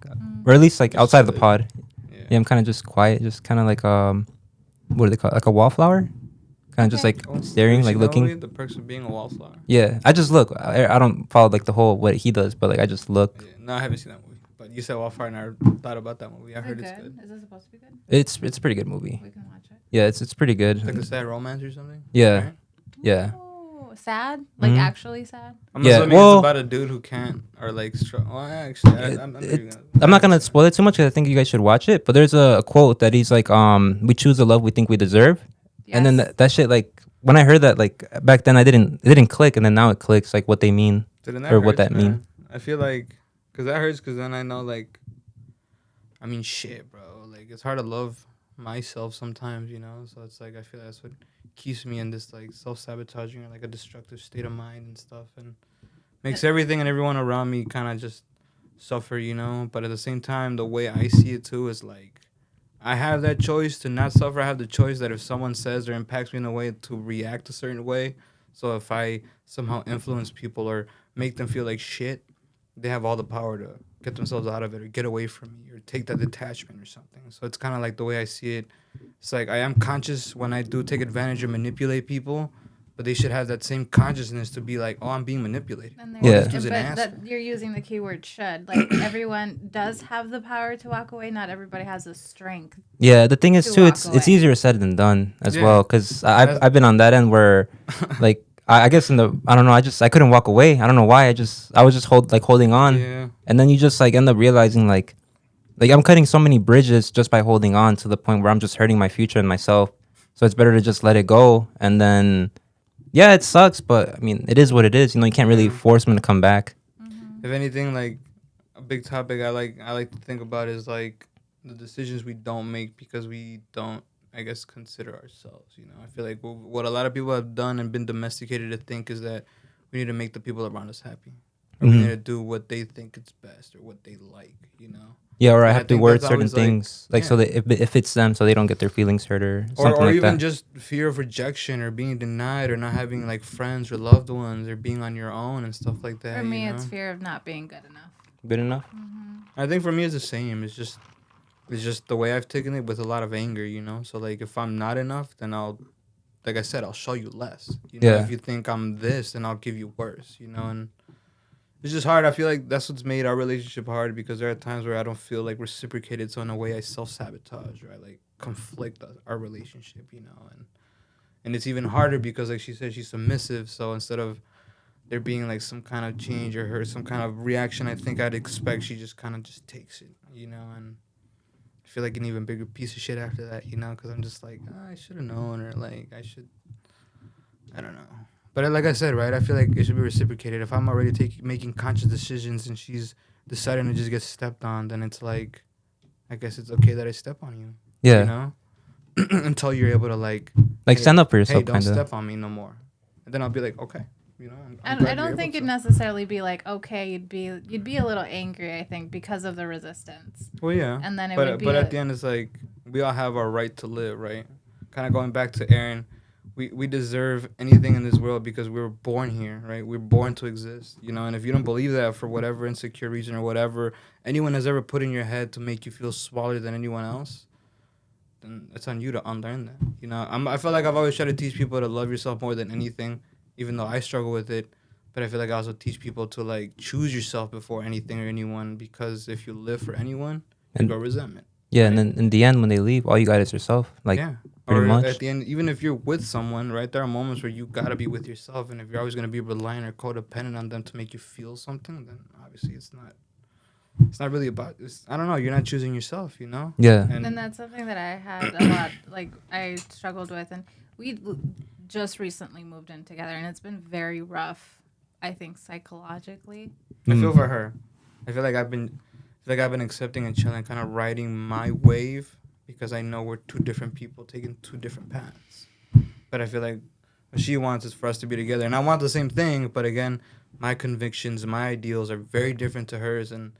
or at least like outside of the pod. Yeah, I'm kind of just quiet, just kind of like what do they call it? Like a wallflower? Kind of just like staring, like looking. The perks of being a wallflower. Yeah, I just look. I don't follow like the whole what he does, but like I just look. Yeah, no, I haven't seen that movie. But you said Wallflower, and I thought about that movie. I heard it's good. Is it supposed to be good? It's a pretty good movie. We can watch it. Yeah, it's pretty good. It's like a sad romance or something. Yeah, Right? yeah. Oh, sad? Like Mhm. actually sad? I'm Yeah, assuming well- it's about a dude who can't or like. Well, actually, I'm not gonna spoil it too much because I think you guys should watch it. But there's a quote that he's like, "We choose the love we think we deserve," and then Yes. that shit, like when I heard that, like back then it didn't click, and then now it clicks, like what they mean. Or what that mean. I feel like, cause that hurts, cause then I know like, I mean, shit, bro. Like it's hard to love myself sometimes, So it's like I feel that's what keeps me in this like self-sabotaging or like a destructive state of mind and stuff, and makes everything and everyone around me kind of just suffer, But at the same time, the way I see it too is like, I have that choice to not suffer. I have the choice that if someone says or impacts me in a way to react a certain way. So if I somehow influence people or make them feel like shit, they have all the power to get themselves out of it or get away from me or take that detachment or something. So it's kind of like the way I see it. It's like I am conscious when I do take advantage or manipulate people, but they should have that same consciousness to be like, oh, I'm being manipulated. And Yeah. Just an but asshole. that you're using the keyword should. Like everyone does have the power to walk away. Not everybody has the strength. Yeah, the thing is To too, walk it's away. easier said than done as Yeah. well. Cause I've been on that end where, like I guess I don't know, I couldn't walk away. I don't know why. I was just holding on, Yeah. and then you just like end up realizing like I'm cutting so many bridges just by holding on to the point where I'm just hurting my future and myself. So it's better to just let it go. And then, yeah, it sucks, but I mean, it is what it is. You can't really force them to come back. If anything, like a big topic I like to think about is like the decisions we don't make because we don't, I guess, consider ourselves. I feel like what a lot of people have done and been domesticated to think is that we need to make the people around us happy. Or we Mhm. need to do what they think is best or what they like, you know? Yeah, or I And have to think word that's certain always, like, things like so yeah. that if it fits them, so they don't get their feelings hurt or something Or like even that. just fear of rejection or being denied or not having like friends or loved ones or being on your own and stuff like that. For me, you it's know? fear of not being good enough. Good enough. I think for me it's the same. It's just the way I've taken it with a lot of anger, you know. So like if I'm not enough, then like I said, I'll show you less. You know, Yeah. if you think I'm this, then I'll give you worse. You know, and it's just hard. I feel like that's what's made our relationship hard because there are times where I don't feel like reciprocated. So in a way, I self sabotage or I like conflict our relationship. You know, and it's even harder because like she said, she's submissive. So instead of there being like some kind of change or her some kind of reaction, I think I'd expect she just kind of just takes it. You know, and I feel like an even bigger piece of shit after that. You know, because I'm just like I should have known or like I don't know. But like I said, right, I feel like it should be reciprocated. If I'm already making conscious decisions and she's deciding to just get stepped on, then it's like, I guess it's okay that I step on you. Yeah. You know? Until you're able to like Like hey, stand up for hey, yourself, don't kind of. step on me no more. And then I'll be like, okay. You know, I'm And glad I you're don't think able it'd to. necessarily be like, okay, you'd be a little angry, I think, because of the resistance. Well, yeah. And then it but would be but at the end, it's like we all have our right to live, right? Kind of going back to Aaron, we deserve anything in this world because we were born here, right? We're born to exist, you know. And if you don't believe that for whatever insecure reason or whatever anyone has ever put in your head to make you feel smaller than anyone else, then it's on you to unlearn that. You know, I feel like I've always tried to teach people to love yourself more than anything, even though I struggle with it. But I feel like I also teach people to like choose yourself before anything or anyone, because if you live for anyone, you And- grow resentment. Yeah, and then in the end, when they leave, all you got is yourself. Like, Yeah. pretty Or much. at the end, even if you're with someone, right, there are moments where you gotta be with yourself, and if you're always gonna be reliant or codependent on them to make you feel something, then obviously it's not really about. I don't know. You're not choosing yourself, you know. Yeah. And that's something that I had a lot, like, I struggled with. And we just recently moved in together, and it's been very rough, I think, psychologically. I feel Mm. for her. I feel like I've been accepting and chilling, kind of riding my wave, because I know we're two different people taking two different paths. But I feel like what she wants is for us to be together, and I want the same thing. But again, my convictions, my ideals are very different to hers, and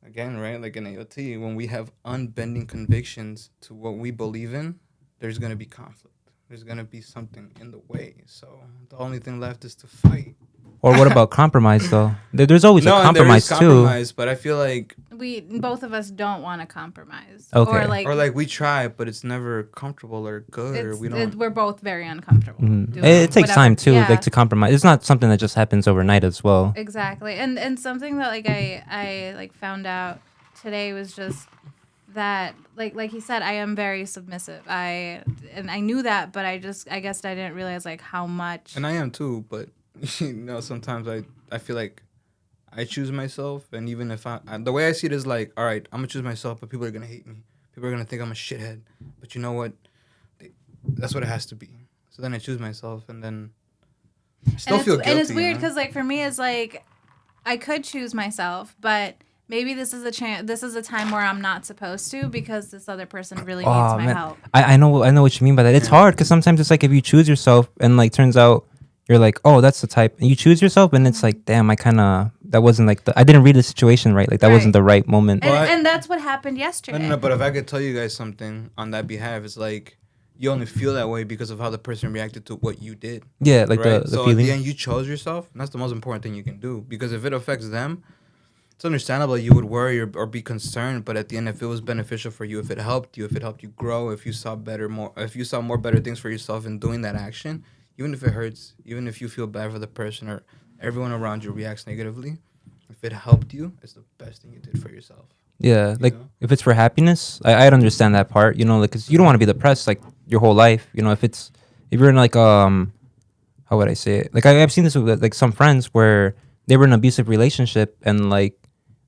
again, right, like in AOT, when we have unbending convictions to what we believe in, there's gonna be conflict. There's gonna be something in the way. So the only thing left is to fight. Or what about compromise, though? There's always a And there compromise, is too. compromise, but I feel like Both of us don't want to compromise. Okay. Or like we try, but it's never comfortable or good, or we don't. we're both very uncomfortable. Mhm. doing It takes whatever. time, too, Yeah. like to compromise. It's not something that just happens overnight as well. Exactly. And something that like I like found out today was just that like he said, I am very submissive. I knew that, but I guess I didn't realize like how much. And I am too, but you know, sometimes I feel like I choose myself, and even if the way I see it is like, all right, I'm gonna choose myself, but people are gonna hate me. People are gonna think I'm a shithead. But you know what? That's what it has to be. So then I choose myself, and then I still feel guilty. And it's weird you know? because like for me, it's like I could choose myself, but maybe this is a chance. This is a time where I'm not supposed to because this other person really needs my man. help. I know what you mean by that. It's hard because sometimes it's like if you choose yourself and like turns out you're like, oh, that's the type, and you choose yourself, and it's like, damn, that wasn't like I didn't read the situation right. Like that wasn't the right moment. And that's what happened yesterday. No, but if I could tell you guys something on that behalf, it's like you only feel that way because of how the person reacted to what you did. Yeah, like right? the So feeling. at the end, you chose yourself, and that's the most important thing you can do. Because if it affects them, it's understandable you would worry or be concerned. But at the end, if it was beneficial for you, if it helped you grow, if you saw more better things for yourself in doing that action, even if it hurts, even if you feel bad for the person or everyone around you reacts negatively, if it helped you, it's the best thing you did for yourself. Yeah, like know? if it's for happiness, I'd understand that part, you know, like, cause you don't want to be depressed like your whole life, you know. If you're in like how would I say it? Like I've seen this with like some friends where they were in an abusive relationship and like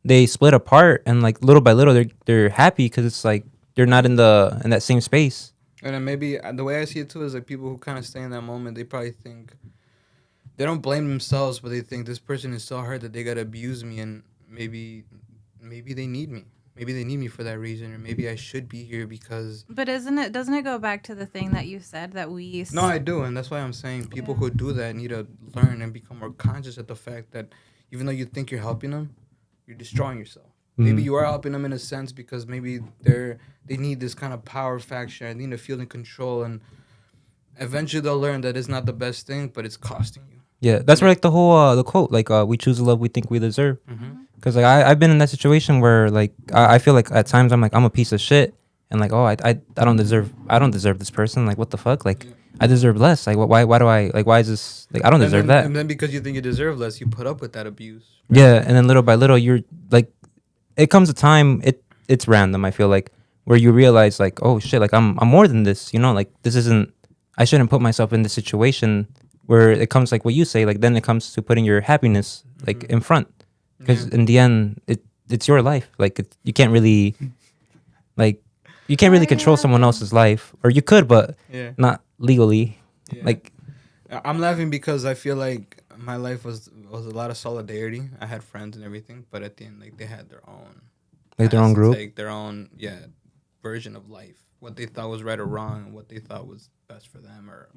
they split apart, and like little by little they're happy because it's like they're not in that same space. And then maybe the way I see it too is like people who kind of stay in that moment, they probably think they don't blame themselves, but they think this person is so hurt that they gotta abuse me, and maybe they need me. Maybe they need me for that reason, or maybe I should be here because. But doesn't it go back to the thing that you said that we? No, I do, and that's why I'm saying people who do that need to learn and become more conscious of the fact that even though you think you're helping them, you're destroying yourself. Mm-hmm. Maybe you are helping them in a sense because maybe they need this kind of power faction. They need to feel in control, and eventually they'll learn that it's not the best thing, but it's costing you. Yeah, that's where like the whole the quote like we choose the love we think we deserve. Because like I've been in that situation where like I feel like at times I'm like I'm a piece of shit and like I don't deserve this person, like what the fuck, like I deserve less, like why do I, like why is this, like I don't deserve that. And then because you think you deserve less, you put up with that abuse. Yeah, and then little by little you're like, it comes a time, it's random, I feel like, where you realize like, oh shit, like I'm more than this, you know, like this isn't, I shouldn't put myself in this situation where it comes like what you say, like then it comes to putting your happiness like in front, because in the end it's your life, like you can't really like you can't really control someone else's life, or you could, but not legally. Like I'm laughing because I feel like my life was a lot of solidarity. I had friends and everything, but at the end, like they had their own, like their own group, like their own version of life, what they thought was right or wrong, and what they thought was best for them, or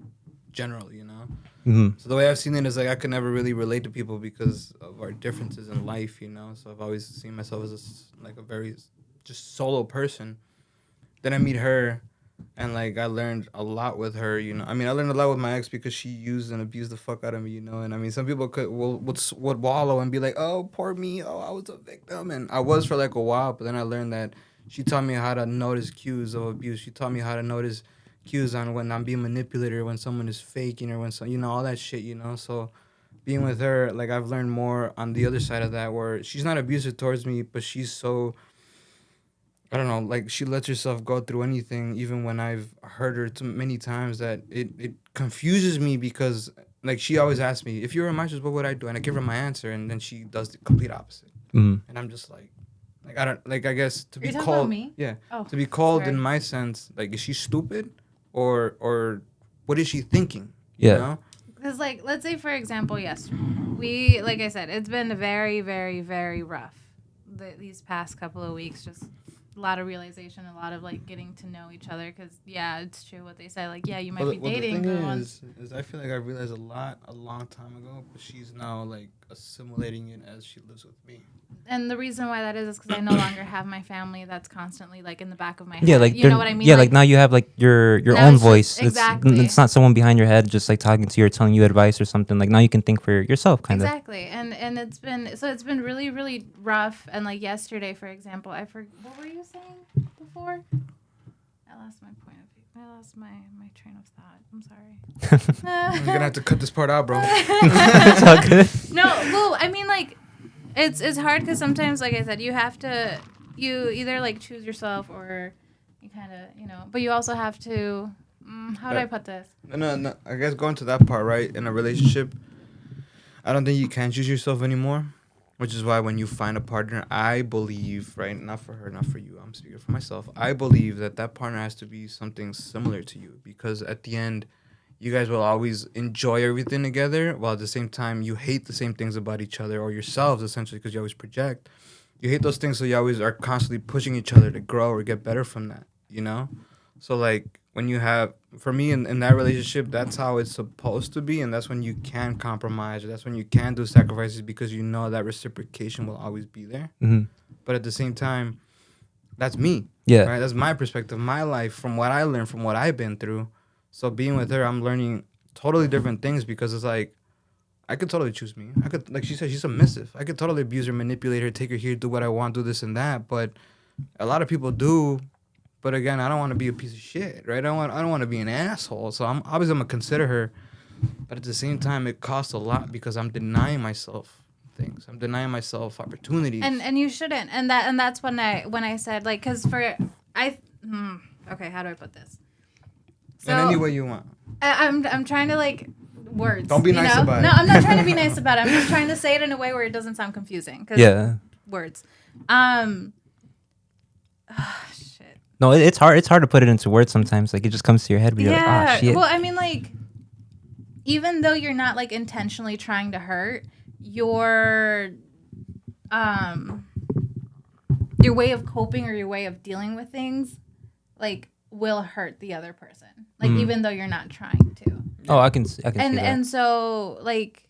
generally, you know. So the way I've seen it is like I could never really relate to people because of our differences in life, you know. So I've always seen myself as like a very just solo person. Then I meet her, and like I learned a lot with her, you know. I mean, I learned a lot with my ex because she used and abused the fuck out of me, you know. And I mean, some people would wallow and be like, "Oh, poor me. Oh, I was a victim," and I was for like a while. But then I learned that she taught me how to notice cues of abuse. She taught me how to notice cues on when I'm being manipulated, or when someone is faking, or when you know, all that shit, you know. So being with her, like I've learned more on the other side of that, where she's not abusive towards me, but she's so, I don't know, like she lets herself go through anything, even when I've heard her too many times, that it confuses me, because like she always asks me, if you were in my shoes, what would I do? And I give her my answer, and then she does the complete opposite. And I'm just like I don't, like, I guess to be talking called about me? yeah, Oh, to be called sorry. in my sense, like, is she stupid, or what is she thinking? You know? Because, like, let's say, for example, yesterday, like I said, it's been very, very, very rough these past couple of weeks. Just a lot of realization, a lot of, like, getting to know each other. Because, yeah, it's true what they say. Like, yeah, you might be dating. The thing but is I feel like I realized a long time ago, but she's now, like, assimilating it as she lives with me. And the reason why that is because I no longer have my family that's constantly, like, in the back of my head. Yeah, like you know what I mean? Yeah, like now you have like your own voice. Exactly. It's not someone behind your head just like talking to you or telling you advice or something. Like now you can think for yourself, kind of. Exactly. And it's been really, really rough. And like yesterday, for example, what were you saying before? I lost my point of view. I lost my train of thought. I'm sorry. You're gonna have to cut this part out, bro. It's all good. No, well, I mean, like, it's hard because sometimes, like I said, you either like choose yourself, or you kind of, you know, but you also have to, how do I put this? No, I guess going to that part, right, in a relationship, I don't think you can choose yourself anymore, which is why when you find a partner, I believe, right, not for her, not for you, I'm speaking for myself, I believe that partner has to be something similar to you, because at the end, you guys will always enjoy everything together, while at the same time you hate the same things about each other, or yourselves, essentially, because you always project. You hate those things, so you always are constantly pushing each other to grow or get better from that, you know? So, like, when you have, for me, in that relationship, that's how it's supposed to be, and that's when you can compromise, or that's when you can do sacrifices, because you know that reciprocation will always be there. But at the same time, that's me. Yeah. Right? That's my perspective, my life, from what I learned, from what I've been through. So being with her, I'm learning totally different things, because it's like, I could totally choose me. I could, like she said, she's submissive. I could totally abuse her, manipulate her, take her here, do what I want, do this and that. But a lot of people do. But again, I don't want to be a piece of shit, right? I don't want to be an asshole. So I'm gonna consider her. But at the same time, it costs a lot, because I'm denying myself things. I'm denying myself opportunities. And you shouldn't. And that's when I said, like, because okay, how do I put this? So, in any way you want. I'm trying to, like, words. Don't be nice about it. No, I'm not trying to be nice about it. I'm just trying to say it in a way where it doesn't sound confusing. Yeah. Words. Shit. No, it's hard. It's hard to put it into words sometimes. Like it just comes to your head, but you're like, ah, shit. Well, I mean, like, even though you're not, like, intentionally trying to hurt, your way of coping, or your way of dealing with things, like, will hurt the other person, like, even though you're not trying to. Oh, I can see that. And so, like,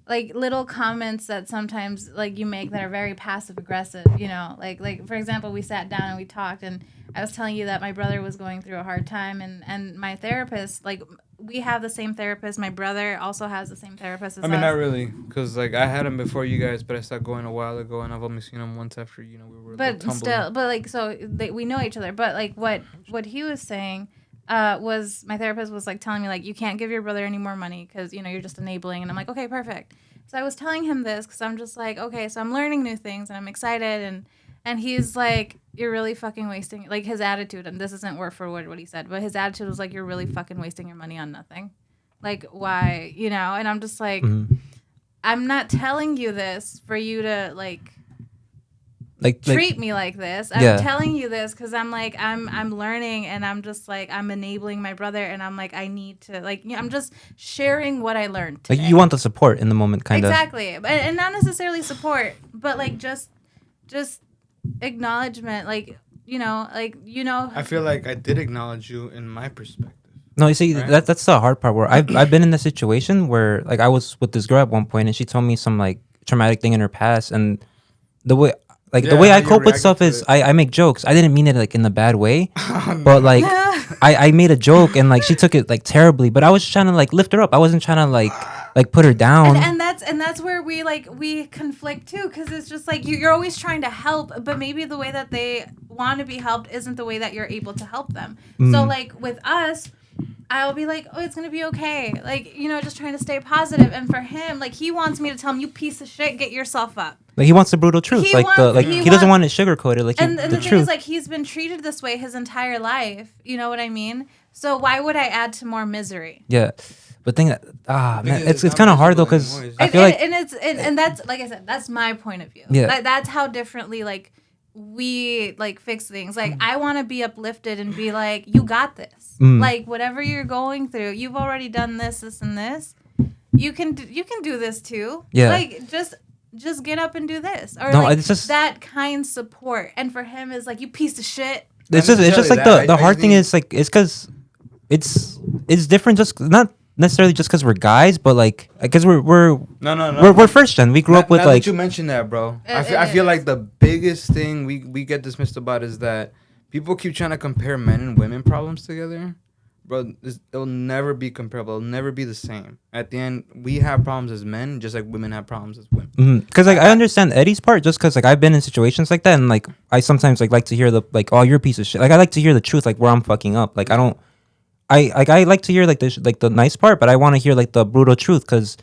like little comments that sometimes like you make that are very passive aggressive, you know, like for example, we sat down and we talked, and I was telling you that my brother was going through a hard time, and my therapist, like we have the same therapist. My brother also has the same therapist as I mean, us. not really, because like I had him before you guys, but I stopped going a while ago, and I've only seen him once after we were. But tumbling. still, but like so we know each other. But like what he was saying was my therapist was like telling me like you can't give your brother any more money because you're just enabling, and I'm like, okay, perfect. So I was telling him this because I'm just like, okay, so I'm learning new things and I'm excited, and he's like, you're really fucking wasting, like his attitude, and this isn't word for word what he said, but his attitude was like, you're really fucking wasting your money on nothing. Like, why, and I'm just like, I'm not telling you this for you to like treat me like this. I'm telling you this because I'm like I'm learning, and I'm just like I'm enabling my brother, and I'm like I need to like I'm just sharing what I learned today. Like you want the support in the moment, kind of. Exactly, and not necessarily support, but like just acknowledgement, like I feel like I did acknowledge you in my perspective. No, you see, right? that's the hard part. Where I've been in the situation where like I was with this girl at one point, and she told me some like traumatic thing in her past, and the way I cope with stuff is I make jokes. I didn't mean it like in a bad way, but like I made a joke, and like she took it like terribly. But I was trying to like lift her up. I wasn't trying to like put her down. And that's where we conflict too, because it's just like you're always trying to help, but maybe the way that they want to be helped isn't the way that you're able to help them. So like with us, I'll be like, oh, it's going to be okay. Like, just trying to stay positive. And for him, like, he wants me to tell him, you piece of shit, get yourself up. Like, he wants the brutal truth. He doesn't want it sugarcoated. Like, and the truth. thing is, like, he's been treated this way his entire life. You know what I mean? So why would I add to more misery? Yeah. But man, it's kind of hard, though, because I feel like... And that's, like I said, that's my point of view. Yeah. That's how differently, like, we like fix things. Like I want to be uplifted and be like, you got this. Like whatever you're going through, you've already done this and this. You can do this too. Yeah. Like just get up and do this, or no, like it's just that kind support. And for him is like, you piece of shit. It's just like the hard thing is like it's because it's different. Just not necessarily just because we're guys, but like because we're we're first gen. We grew up with like. That you mentioned that, bro. I feel like the biggest thing we get dismissed about is that people keep trying to compare men and women problems together. Bro, it'll never be comparable. It'll never be the same. At the end, we have problems as men, just like women have problems as women. Because like I understand Eddie's part, just because like I've been in situations like that, and like I sometimes like to hear the like, oh, you're a piece of shit. Like I like to hear the truth, like where I'm fucking up. Like I don't. I like to hear like the nice part, but I want to hear like the brutal truth, because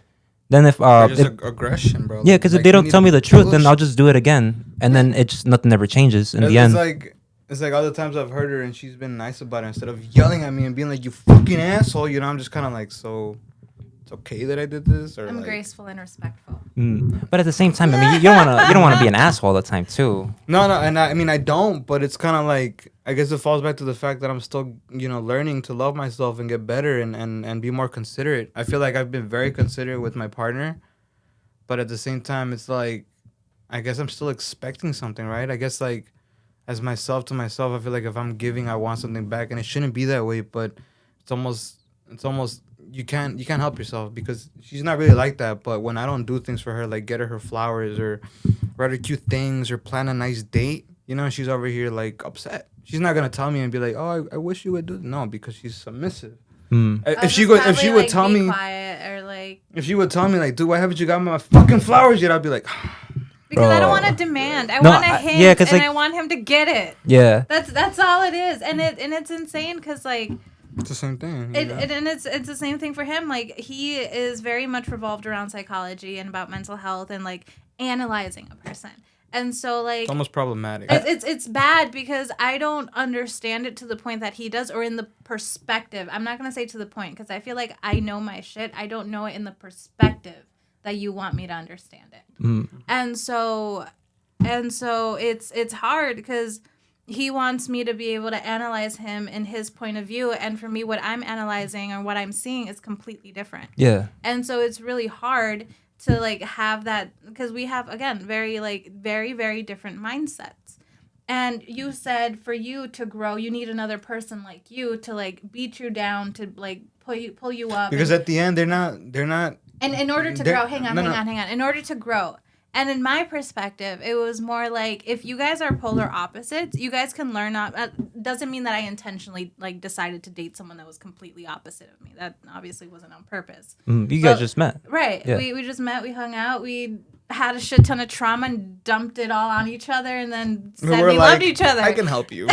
then if aggression, bro. Yeah, because if they don't tell me the truth, then I'll just do it again, and then nothing ever changes in the end. It's like other times I've heard her and she's been nice about it, instead of yelling at me and being like, you fucking asshole, I'm just kind of like, so it's okay that I did this, or I'm like, graceful and respectful. But at the same time, I mean, you don't want to be an asshole all the time too. No, and I mean I don't, but it's kind of like, I guess it falls back to the fact that I'm still learning to love myself and get better and be more considerate. I feel like I've been very considerate with my partner, but at the same time, it's like, I guess I'm still expecting something, right? I guess like, as myself to myself, I feel like if I'm giving, I want something back, and it shouldn't be that way. But it's almost you can't help yourself, because she's not really like that. But when I don't do things for her, like get her flowers or write her cute things or plan a nice date, she's over here like upset. She's not gonna tell me and be like, oh, I wish you would do. No, because she's submissive. If she would tell me, quiet, or like, if she would tell me like, dude, why haven't you got my fucking flowers yet? I'd be like. Because I don't want to demand. I want a hint, and I want him to get it. Yeah. That's all it is, and it's insane because like. It's the same thing. And it's the same thing for him. Like he is very much revolved around psychology and about mental health and like analyzing a person. And so like it's almost problematic. It's bad because I don't understand it to the point that he does, or in the perspective. I'm not gonna say to the point, because I feel like I know my shit. I don't know it in the perspective that you want me to understand it. And so it's hard because he wants me to be able to analyze him in his point of view, and for me what I'm analyzing or what I'm seeing is completely different. Yeah. And so it's really hard to like have that, because we have, again, very very different mindsets. And you said for you to grow, you need another person like you to like beat you down, to like pull you up. Because at the end, they're not And in order to There- grow, hang on. no. In order to grow. And in my perspective, it was more like if you guys are polar opposites, you guys can learn. Doesn't mean that I intentionally like decided to date someone that was completely opposite of me. That obviously wasn't on purpose. You guys just met. Right. Yeah. We just met. We hung out. We had a shit ton of trauma and dumped it all on each other, and then said we loved each other. I can help you.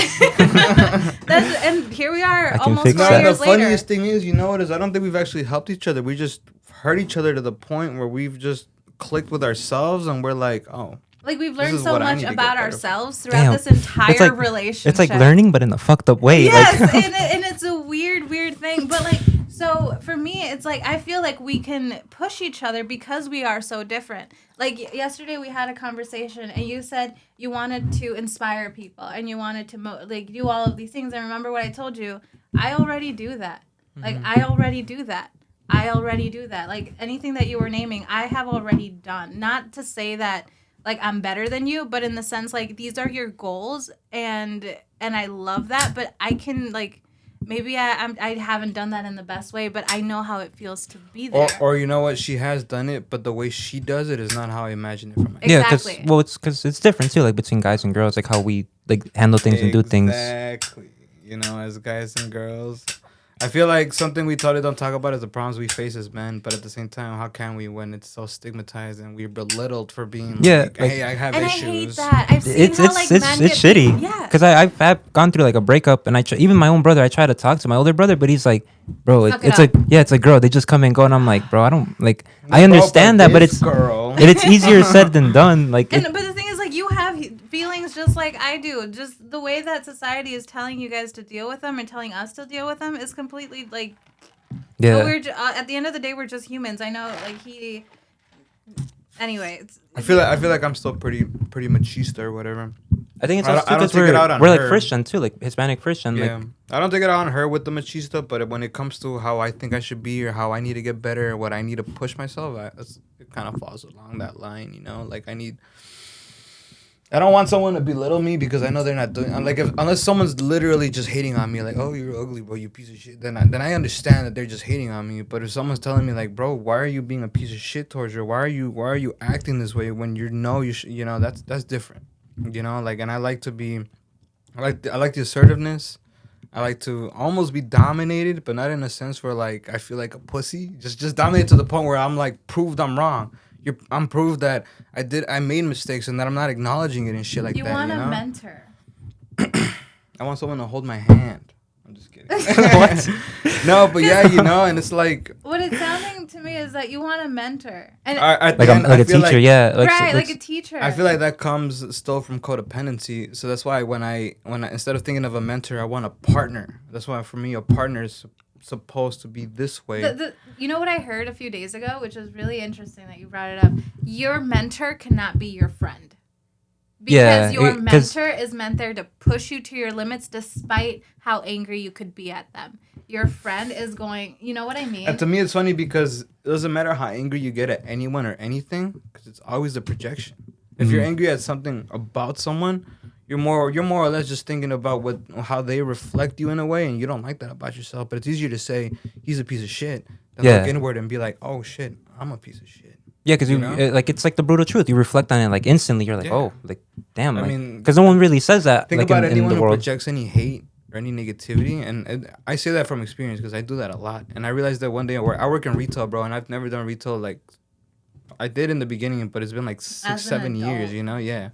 And here we are, I can almost fix 4 that. years The later. funniest thing is, you know what is? I don't think we've actually helped each other. We just hurt each other to the point where we've just clicked with ourselves, and we're like, oh. Like we've This learned is so what I much need to get about better. ourselves throughout Damn. this entire It's like relationship. It's like learning, but in a fucked up way. Yes, Like, and it's a weird thing. But like, so for me, it's like I feel like we can push each other because we are so different. Like yesterday, we had a conversation, and you said you wanted to inspire people, and you wanted to like do all of these things. And remember what I told you? I already do that. Like I already do that. I already do that. Like anything that you were naming, I have already done. Not to say that like I'm better than you, but in the sense like these are your goals, and I love that. But I can like maybe I haven't done that in the best way, but I know how it feels to be there. Or you know what? She has done it, but the way she does it is not how I imagine it from myself. yeah, Exactly. because it's different too, like between guys and girls, like how we like handle things and do things. Exactly. You know, as guys and girls. I feel like something we totally don't talk about is the problems we face as men, but at the same time, how can we when it's so stigmatized and we're belittled for being like, hey, I have and issues. I hate that. I've seen It's how like men get shitty. Yeah. Because I've gone through like a breakup, and even my own brother, I try to talk to my older brother, but he's like, bro, Suck it it's up. like it's a girl. They just come and go, and I'm like, bro, I don't like. I Bro, understand that, but this it's girl. it's easier said than done. Like, But the thing is, like, you have feelings just like I do. Just the way that society is telling you guys to deal with them and telling us to deal with them is completely like. yeah. But we're at the end of the day, we're just humans. I know, like he. Anyway, I feel like I'm still pretty machista or whatever. I think it's I also don't because take it out on we're like her. Christian too, like Hispanic Christian. Yeah, Like, I don't take it out on her with the machista, but when it comes to how I think I should be or how I need to get better, or what I need to push myself, it kind of falls along that line, you know. Like I don't want someone to belittle me because I know they're not doing. Like unless someone's literally just hating on me, like, oh, you're ugly, bro, you piece of shit. Then I understand that they're just hating on me. But if someone's telling me like, bro, why are you being a piece of shit towards her? Why are you acting this way when you know that's different, you know. Like, and I like the assertiveness. I like to almost be dominated, but not in a sense where like I feel like a pussy. Just dominate to the point where I'm like proved I'm wrong. I'm proved that I made mistakes and that I'm not acknowledging it and shit like you that. want You a know? mentor. I want someone to hold my hand. I'm just kidding. What? No, but yeah, you know, and it's like What it's sounding to me is that you want a mentor, and at like the a, end, like I a feel teacher, yeah. Like, right, like a teacher. I feel like that comes still from codependency. So that's why when I instead of thinking of a mentor, I want a partner. That's why for me a partner is supposed to be this way. You know what I heard a few days ago, which is really interesting that you brought it up. Your mentor cannot be your friend. Because Yeah, your 'cause- mentor is meant there to push you to your limits despite how angry you could be at them. Your friend is going, you know what I mean? And to me, it's funny because it doesn't matter how angry you get at anyone or anything, because it's always a projection. If you're angry at something about someone, you're more or less just thinking about how they reflect you in a way, and you don't like that about yourself. But it's easier to say he's a piece of shit than look inward and be like, oh shit, I'm a piece of shit. Yeah, because You know? like it's like the brutal truth. You reflect on it like instantly. You're like, Yeah. oh, like damn. I Like, mean, because no one really says that. Think like about in anyone the who world. projects any hate or any negativity, and I say that from experience because I do that a lot. And I realized that one day I work in retail, bro, and I've never done retail like I did in the beginning, but it's been like 6-7 years, you know? Yeah.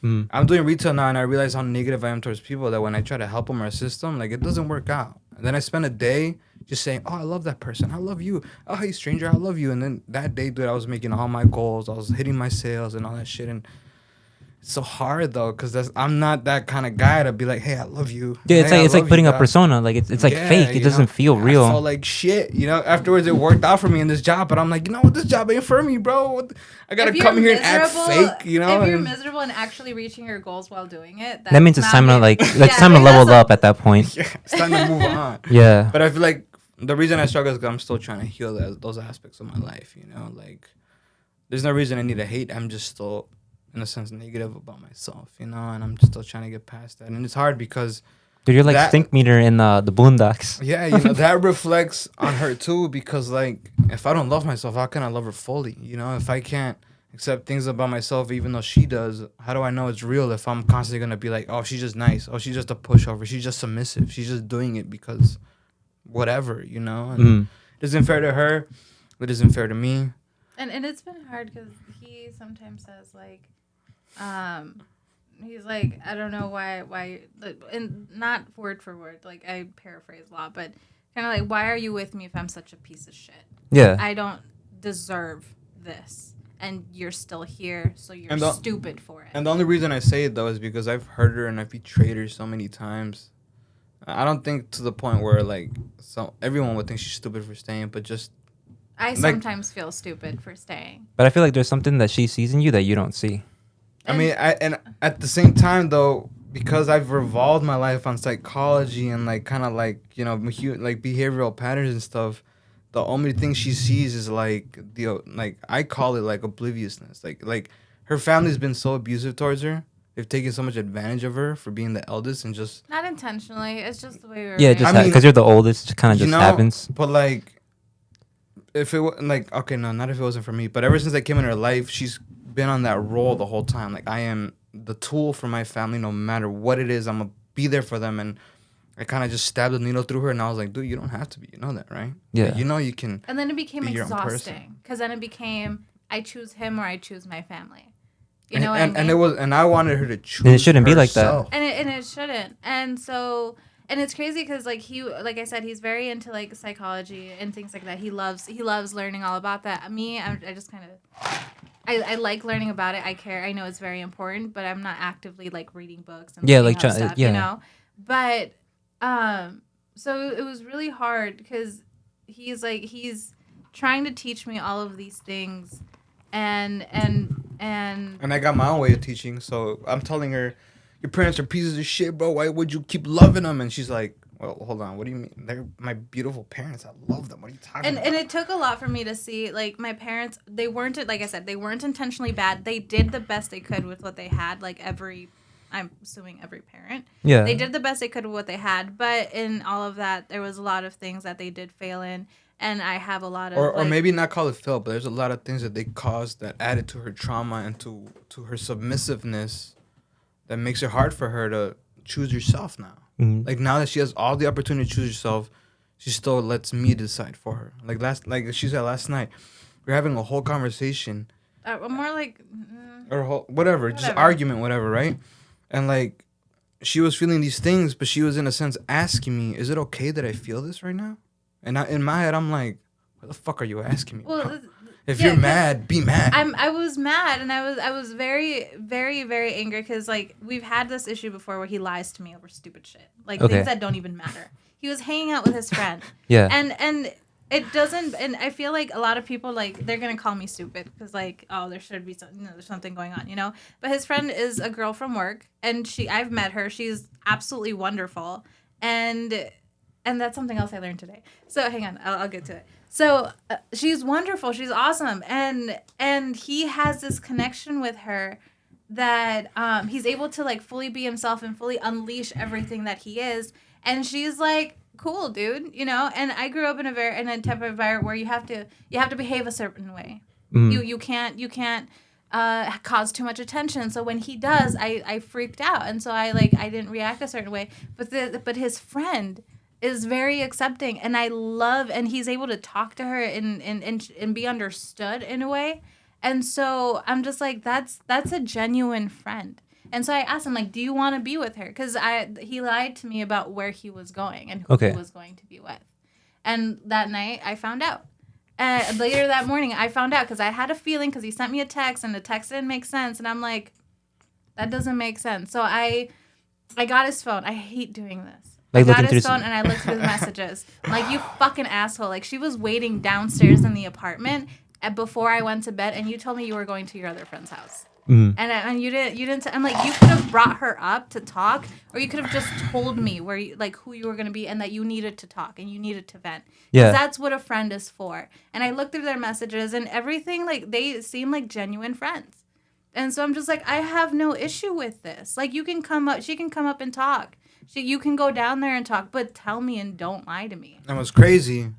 Mm. I'm doing retail now, and I realize how negative I am towards people that when I try to help them or assist them, like, it doesn't work out. And then I spend a day just saying, oh, I love that person. I love you. Oh, hey, stranger, I love you. And then that day, dude, I was making all my goals. I was hitting my sales and all that shit. And it's so hard, though, because I'm not that kind of guy to be like, hey, I love you. Yeah, it's Hey, I like love putting you, a dog. persona. Like it's like Yeah, fake. It you doesn't know? feel real. I felt like shit, you know. Afterwards, it worked out for me in this job, but I'm like, you know what, this job ain't for me, bro. I gotta If you're come here and act miserable- fake, you know. If you're and- miserable and actually reaching your goals while doing it, that means it's not time to me. like Yeah, it's time to that's level a- up at that point. Yeah, it's time to move on. Yeah. But I feel like the reason I struggle is because I'm still trying to heal those aspects of my life, you know? Like, there's no reason I need to hate. I'm just still, in a sense, negative about myself, you know? And I'm just still trying to get past that. And it's hard because Dude, you're like That- stink meter in the Boondocks. Yeah, that reflects on her too, because like if I don't love myself, how can I love her fully? If I can't accept things about myself even though she does, how do I know it's real if I'm constantly gonna be like, oh, she's just nice, oh, she's just a pushover, she's just submissive, she's just doing it because whatever, and Mm. it isn't fair to her, it isn't fair to me. And it's been hard because he sometimes says like, he's like, I don't know why, and not word for word, like I paraphrase a lot, but kind of like, why are you with me if I'm such a piece of shit? Yeah. I don't deserve this, and you're still here, so you're stupid for it. And the only reason I say it though is because I've hurt her and I've betrayed her so many times. I don't think to the point where like everyone would think she's stupid for staying, but just I sometimes feel stupid for staying. But I feel like there's something that she sees in you that you don't see. I mean, and at the same time though, because I've revolved my life on psychology and like kind of like like behavioral patterns and stuff, the only thing she sees is like I call it like obliviousness. Like her family's been so abusive towards her. They've taken so much advantage of her for being the eldest and just Not intentionally. It's just the way we were Yeah, raised. just I mean, because you're the oldest, it kind of just happens. But like, if it was like, okay, no, not if it wasn't for me, but ever since I came in her life, she's been on that role the whole time. Like I am the tool for my family, no matter what it is. I'm gonna be there for them, and I kind of just stabbed a needle through her, and I was like, dude, you don't have to be. You know that, right? Yeah. Like, you can. And then it became be your own person. exhausting because then it became I choose him or I choose my family. You And, know what and, I mean? and it was, and I wanted her to choose. And it shouldn't be like that. herself. And it shouldn't. And so and it's crazy because like like I said, he's very into like psychology and things like that. He loves learning all about that. Me, I just kind of I like learning about it. I care. I know it's very important, but I'm not actively like reading books and looking up stuff, you know. But so it was really hard because he's trying to teach me all of these things, and I got my own way of teaching, so I'm telling her, your parents are pieces of shit, bro. Why would you keep loving them? And she's like, well, hold on. What do you mean? They're my beautiful parents. I love them. What are you talking about? And it took a lot for me to see, like, my parents, they weren't, like I said, they weren't intentionally bad. They did the best they could with what they had, like I'm assuming every parent. Yeah. They did the best they could with what they had, but in all of that, there was a lot of things that they did fail in. And I have a lot of or maybe not call it fail, but there's a lot of things that they caused that added to her trauma and to her submissiveness that makes it hard for her to choose herself now. Mm-hmm. Like now that she has all the opportunity to choose herself, she still lets me decide for her. Like she said last night, we're having a whole conversation. more like Or whatever, just argument, whatever, right? And like she was feeling these things, but she was in a sense asking me, is it okay that I feel this right now? And in my head, I'm like, what the fuck are you asking me? well, if you're mad, be mad. I was mad, and I was very, very, very angry because like we've had this issue before where he lies to me over stupid shit, like things that don't even matter. He was hanging out with his friend, Yeah, and it doesn't, and I feel like a lot of people like they're gonna call me stupid because like, oh, there should be something, there's something going on, you know. But his friend is a girl from work, and I've met her. She's absolutely wonderful, and that's something else I learned today. So hang on, I'll get to it. So she's wonderful. She's awesome. And he has this connection with her that he's able to like fully be himself and fully unleash everything that he is. And she's like, cool, dude, you know? And I grew up in a type of environment where you have to behave a certain way. Mm. You can't cause too much attention. So when he does, I freaked out. And so I didn't react a certain way. But his friend is very accepting, and and he's able to talk to her and be understood in a way. And so I'm just like, that's a genuine friend. And so I asked him, like, do you want to be with her? Because he lied to me about where he was going and who he was going to be with. And that night I found out. Later that morning I found out because I had a feeling because he sent me a text and the text didn't make sense. And I'm like, that doesn't make sense. So I got his phone. I hate doing this. Like I got his phone and I looked through the messages. Like, you fucking asshole. Like, she was waiting downstairs in the apartment before I went to bed, and you told me you were going to your other friend's house. Mm-hmm. And you didn't. I'm like, you could have brought her up to talk, or you could have just told me who you were going to be and that you needed to talk and you needed to vent. Yeah. That's what a friend is for. And I looked through their messages and everything, like, they seem like genuine friends. And so I'm just like, I have no issue with this. Like, she can come up and talk. You can go down there and talk, but tell me and don't lie to me. And what's crazy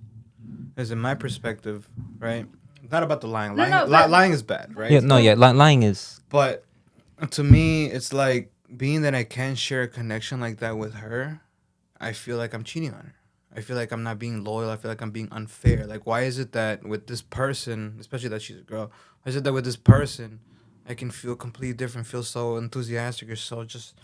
is, in my perspective, right? Not about the lying. Lying is bad, right? Yeah, no, yeah, lying is. But to me, it's like, being that I can't share a connection like that with her, I feel like I'm cheating on her. I feel like I'm not being loyal. I feel like I'm being unfair. Like, why is it that with this person, especially that she's a girl, why is it that with this person, I can feel completely different, feel so enthusiastic or so just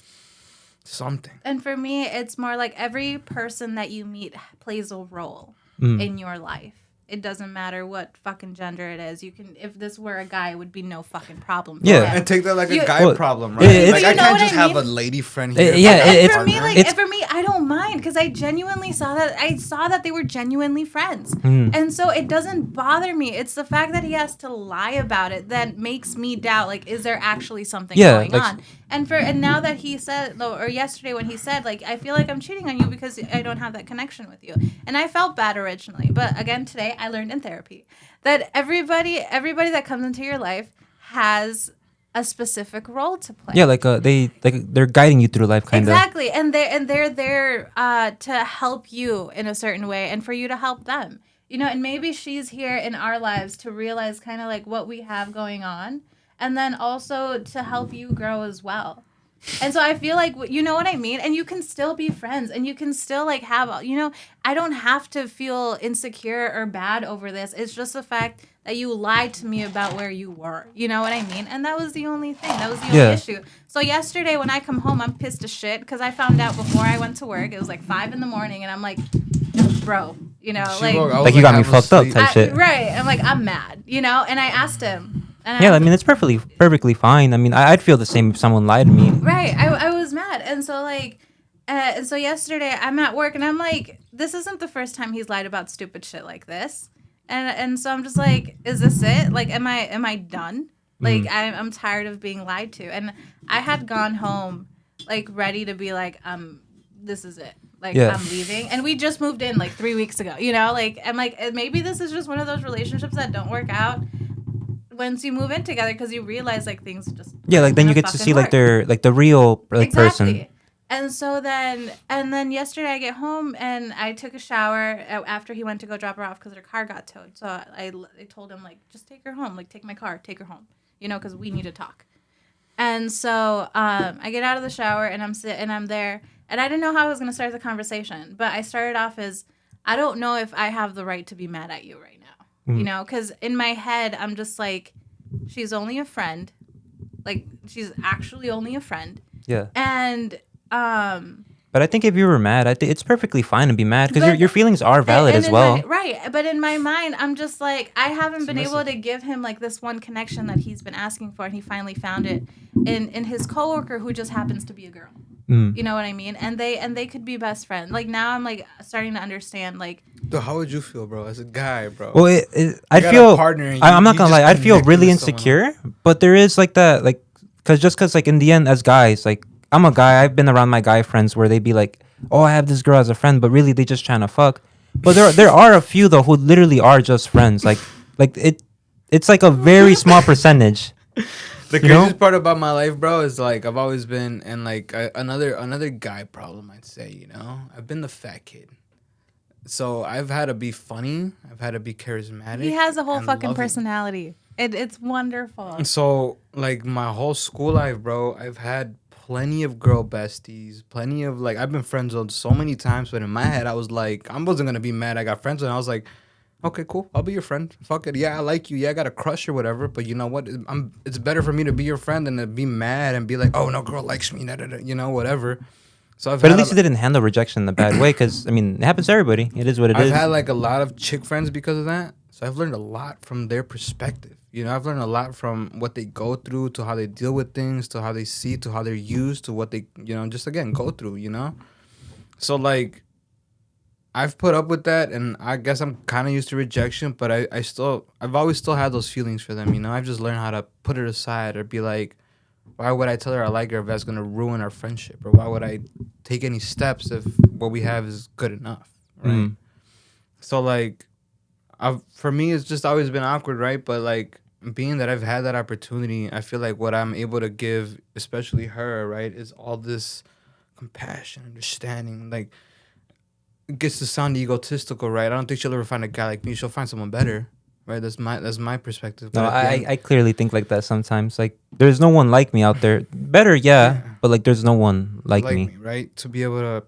something? And for me, it's more like every person that you meet plays a role Mm. in your life. It doesn't matter what fucking gender it is. You can, if this were a guy, it would be no fucking problem. For Yeah. him. And take that like You- a guy Well, problem, it- right? it's- Like, You I know can't what just I have mean? a lady friend here. Yeah, And it's- for me, like, it's- for me, I don't mind because I genuinely saw that. I saw that they were genuinely friends, Mm. and so it doesn't bother me. It's the fact that he has to lie about it that makes me doubt. Like, is there actually something going like- on? And now that he said, or yesterday when he said, like, I feel like I'm cheating on you because I don't have that connection with you, and I felt bad originally, but again today I learned in therapy that everybody that comes into your life has a specific role to play. Yeah, like they're guiding you through life, kind of. Exactly, and they're there to help you in a certain way, and for you to help them. You know, and maybe she's here in our lives to realize kind of like what we have going on, and then also to help you grow as well. And so I feel like, you know what I mean? And you can still be friends, and you can still like have, you know, I don't have to feel insecure or bad over this. It's just the fact that you lied to me about where you were. You know what I mean? And that was the only thing. That was the Yeah. only issue. So yesterday when I come home, I'm pissed as shit because I found out before I went to work. It was like 5 a.m, and I'm like, bro, you know, She like, woke- I was Like, you got me half fucked up asleep. type shit. right. I'm like, I'm mad, you know? And I asked him. And Yeah, I mean, it's perfectly fine. I mean, I'd feel the same if someone lied to me. Right. I was mad. And so, like, and so yesterday I'm at work and I'm like, this isn't the first time he's lied about stupid shit like this. And so I'm just like, is this it? Like, am I done? Like, I'm tired of being lied to. And I had gone home, like, ready to be like, this is it. Like, Yeah. I'm leaving. And we just moved in, like, 3 weeks ago. You know, like, I'm like, maybe this is just one of those relationships that don't work out once you move in together because you realize, like, things just Yeah, like then you gonna get to fucking see like work. their like the real like person. And so then yesterday I get home and I took a shower after he went to go drop her off because her car got towed. So I told him, like, just take her home, like, take my car, take her home, you know, because we need to talk. And so I get out of the shower and I'm there and I didn't know how I was gonna start the conversation, but I started off as, I don't know if I have the right to be mad at you right now, you know, because in my head I'm just like, she's only a friend, like, she's actually only a friend, Yeah. and But I think if you were mad, I think it's perfectly fine to be mad because But- your feelings are valid and as well. right, but in my mind, I'm just like, I haven't been able Submissive. to give him like this one connection that he's been asking for, and he finally found it in his coworker who just happens to be a girl. Mm. You know what I mean? And they could be best friends. Like, now I'm like starting to understand, like, Dude, how would you feel, bro, as a guy, bro? Well, I got a feel. partner and I'm not you gonna just lie. I'd feel connected really with someone insecure, but there is like that, like, because like in the end, as guys, like, I'm a guy. I've been around my guy friends where they be like, "Oh, I have this girl as a friend," but really they just trying to fuck. But there are a few though who literally are just friends. Like it's like a very small percentage. The You know? craziest part about my life, bro, is like I've always been in like another guy problem. I'd say, you know, I've been the fat kid, so I've had to be funny. I've had to be charismatic. he has a whole and fucking loving. personality. It's wonderful. And so, like, my whole school life, bro, I've had plenty of girl besties, plenty of, like, I've been friend zoned so many times, but in my head, I was like, I wasn't gonna be mad I got friend zoned. I was like, okay, cool, I'll be your friend. Fuck it. Yeah, I like you. Yeah, I got a crush or whatever, but you know what? It's better for me to be your friend than to be mad and be like, oh, no girl likes me, you know, whatever. So But at least you didn't handle rejection in a bad way, because I mean, it happens to everybody. It is what it is. I've had like a lot of chick friends because of that. So I've learned a lot from their perspective. You know, I've learned a lot from what they go through, to how they deal with things, to how they see, to how they're used, to what they, you know, just again go through, you know? So like I've put up with that, and I guess I'm kind of used to rejection, but I've always still had those feelings for them, you know? I've just learned how to put it aside or be like, why would I tell her I like her if that's going to ruin our friendship? Or why would I take any steps if what we have is good enough, right? Mm. So, like, for me, it's just always been awkward, right? But, like, being that I've had that opportunity, I feel like what I'm able to give, especially her, right, is all this compassion, understanding. Like, it gets to sound egotistical, right? I don't think she'll ever find a guy like me. She'll find someone better, right? That's my perspective. No, But at the end- I clearly think like that sometimes. Like, there's no one like me out there. Better, yeah, but like, there's no one like me. right? To be able to,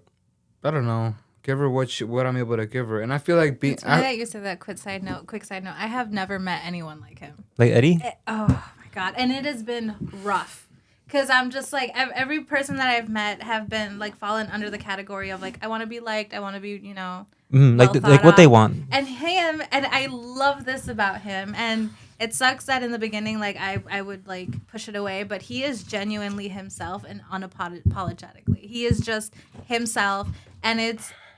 I don't know, give her what I'm able to give her, and I feel like being. It's funny that you said that. Quick side note. I have never met anyone like him. Like Eddie. Oh my god, and it has been rough. Because I'm just like, every person that I've met have been like fallen under the category of like, I want to be liked, I want to be, you know, Like well like what thought they of. want. And him, and I love this about him. And it sucks that in the beginning, like I would like push it away, but he is genuinely himself and unapologetically. He is just himself, and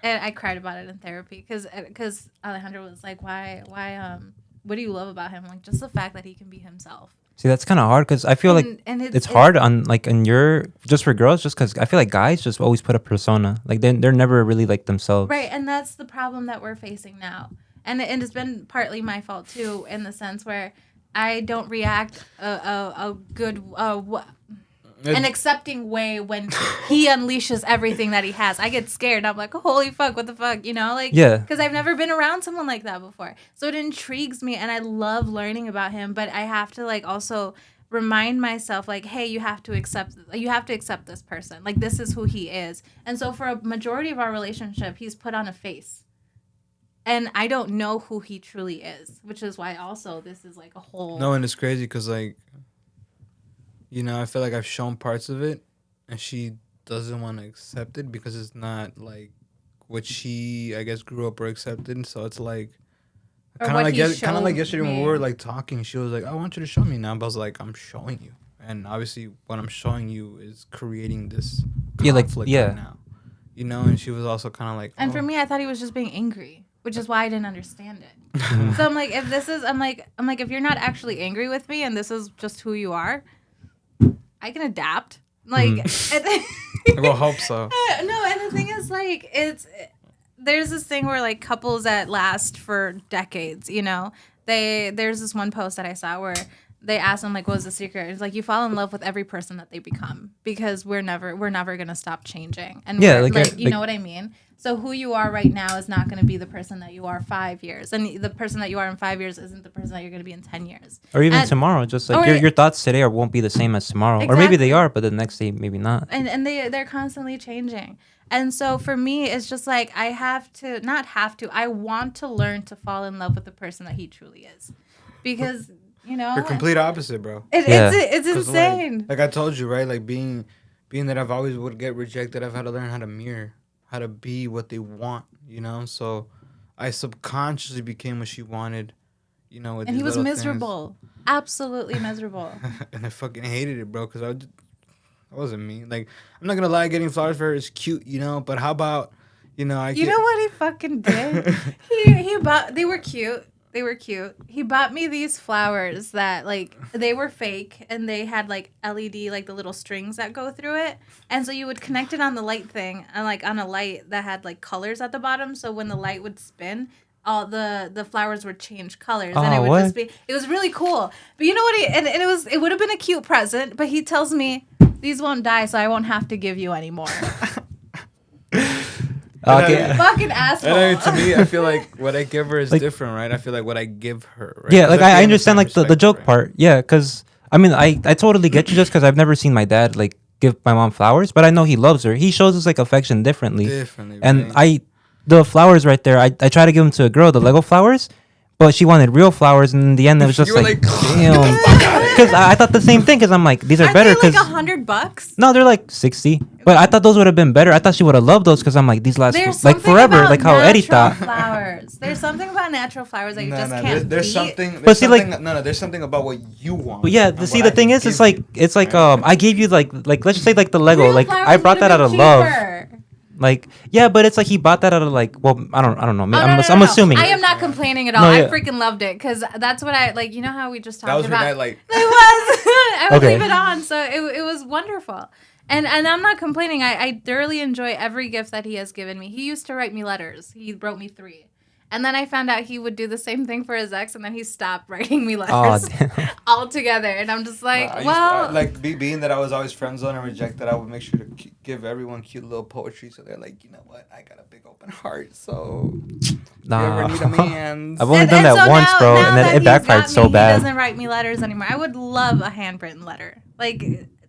I cried about it in therapy because Alejandro was like, why, what do you love about him? Like just the fact that he can be himself. See, that's kind of hard because I feel like And it's hard on like in your just for girls, just because I feel like guys just always put a persona, like they're never really like themselves. Right, and that's the problem that we're facing now, and it's been partly my fault too, in the sense where I don't react a good an accepting way when he unleashes everything that he has. I get scared. I'm like, holy fuck, what the fuck, you know, like, Yeah. because I've never been around someone like that before, so it intrigues me, and I love learning about him. But I have to like also remind myself, like, hey, you have to accept this person, like this is who he is. And so for a majority of our relationship, he's put on a face. And I don't know who he truly is, which is why also this is like a whole. No, and it's crazy because, like, you know, I feel like I've shown parts of it and she doesn't want to accept it because it's not like what she, I guess, grew up or accepted. So it's like, Or kind what of he like showed yesterday when me. we were like talking, she was like, I want you to show me now. But I was like, I'm showing you. And obviously what I'm showing you is creating this conflict right now. You know, and she was also kind of like, And oh. for me, I thought he was just being angry, which is why I didn't understand it. So I'm like, if this is, I'm like, if you're not actually angry with me and this is just who you are, I can adapt. Like, I will hope so. No, and the thing is, like, there's this thing where like couples that last for decades, you know, there's this one post that I saw where they asked them like, what was the secret? It's like you fall in love with every person that they become because we're never gonna stop changing. And Yeah, we're, like, you know what I mean? So who you are right now is not going to be the person that you are 5 years, and the person that you are in 5 years isn't the person that you're going to be in 10 years, Or even And- tomorrow, just like or- your thoughts today won't be the same as tomorrow, or maybe they Exactly. are, but the next day maybe not. and they're constantly changing. And so for me, it's just like I want to learn to fall in love with the person that he truly is, because you know You're complete opposite, bro. Yeah. it's 'Cause, insane. Like I told you, right? Like being that I've always would get rejected, I've had to learn how to mirror, how to be what they want, you know? So I subconsciously became what she wanted, you know, with And he these was little things. miserable, absolutely miserable. And I fucking hated it, bro, because that wasn't me. Like, I'm not going to lie, getting flowers for her is cute, you know? But how about, you know, You know what he fucking did? he bought. They were cute. He bought me these flowers that like they were fake and they had like LED, like the little strings that go through it. And so you would connect it on the light thing and like on a light that had like colors at the bottom. So when the light would spin, all the flowers would change colors and it would just be. It was really cool. But you know what? And it would have been a cute present. But he tells me these won't die, so I won't have to give you any more. Okay. Fucking asshole. And to me, I feel like what I give her is Like- different, right? I feel like what I give her, right? Yeah, 'Cause like feel I the understand same like the respect, joke right? part. Yeah, because I mean I totally get you just because I've never seen my dad like give my mom flowers, but I know he loves her. He shows us like affection differently. Differently, And right? the flowers right there, I try to give them to a girl, the Lego flowers, but she wanted real flowers, and in the end it was just You were like, like, damn. Because I thought the same thing. Because I'm like, these are Are better. they like Because $100? no, they're like 60. But I thought those would have been better. I thought she would have loved those because I'm like, these last There's like something forever, about like how Eddie natural thought. flowers. There's something about natural flowers that you just No, can't there's beat. something. There's But see, like- something, no, there's something about what you want. But yeah, and see, what the I thing can is, it's give like you. it's like Right. I gave you like let's just say like the Lego, Real like flowers I brought that out would've of been love. cheaper. Like yeah, but it's like he bought that out of like well I don't know. Oh, no, I'm, no, I'm no. assuming. I am not complaining at all. No, I yeah. freaking loved it because that's what I like. You know how we just talked That was her about. night, like. It was. I would Okay. leave it on, so it was wonderful. And I'm not complaining. I thoroughly enjoy every gift that he has given me. He used to write me letters. He wrote me 3. And then I found out he would do the same thing for his ex, and then he stopped writing me Oh, letters damn. altogether. And I'm just like, I used well, to, like being that I was always friend zone and rejected, I would make sure to give everyone cute little poetry, so they're like, you know what, I got a big open heart, so if you ever need a man. I've only done that so once, now- bro, now and then that it he's backfired got so me, bad. He doesn't write me letters anymore. I would love a handwritten letter. Like,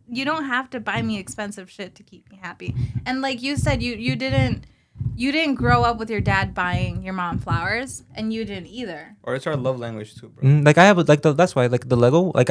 you don't have to buy me expensive shit to keep me happy. And like you said, you didn't grow up with your dad buying your mom flowers, and you didn't either. Or it's our love language too, bro. Like I have like that's why like the Lego like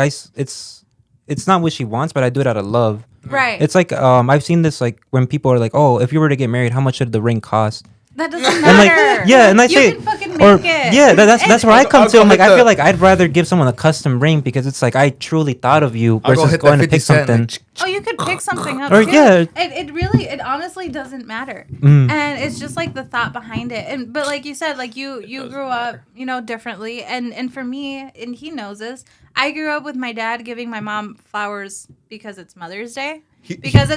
it's not what she wants, but I do it out of love. Right. It's like I've seen this like when people are like, oh, if you were to get married, how much should the ring cost? That doesn't And matter. like yeah, and I you say can fucking make or it. yeah, that's where I come I'll to. go I'm like hit I the- feel like I'd rather give someone a custom ring because it's like I truly thought of you I'll go versus hit going that to 50 pick cent, something. like, Oh, you could pick something up. Or, too. yeah. It honestly doesn't matter. Mm. And it's just like the thought behind it. But like you said, like you grew up, differently. And for me, and he knows this, I grew up with my dad giving my mom flowers because it's Mother's Day. Because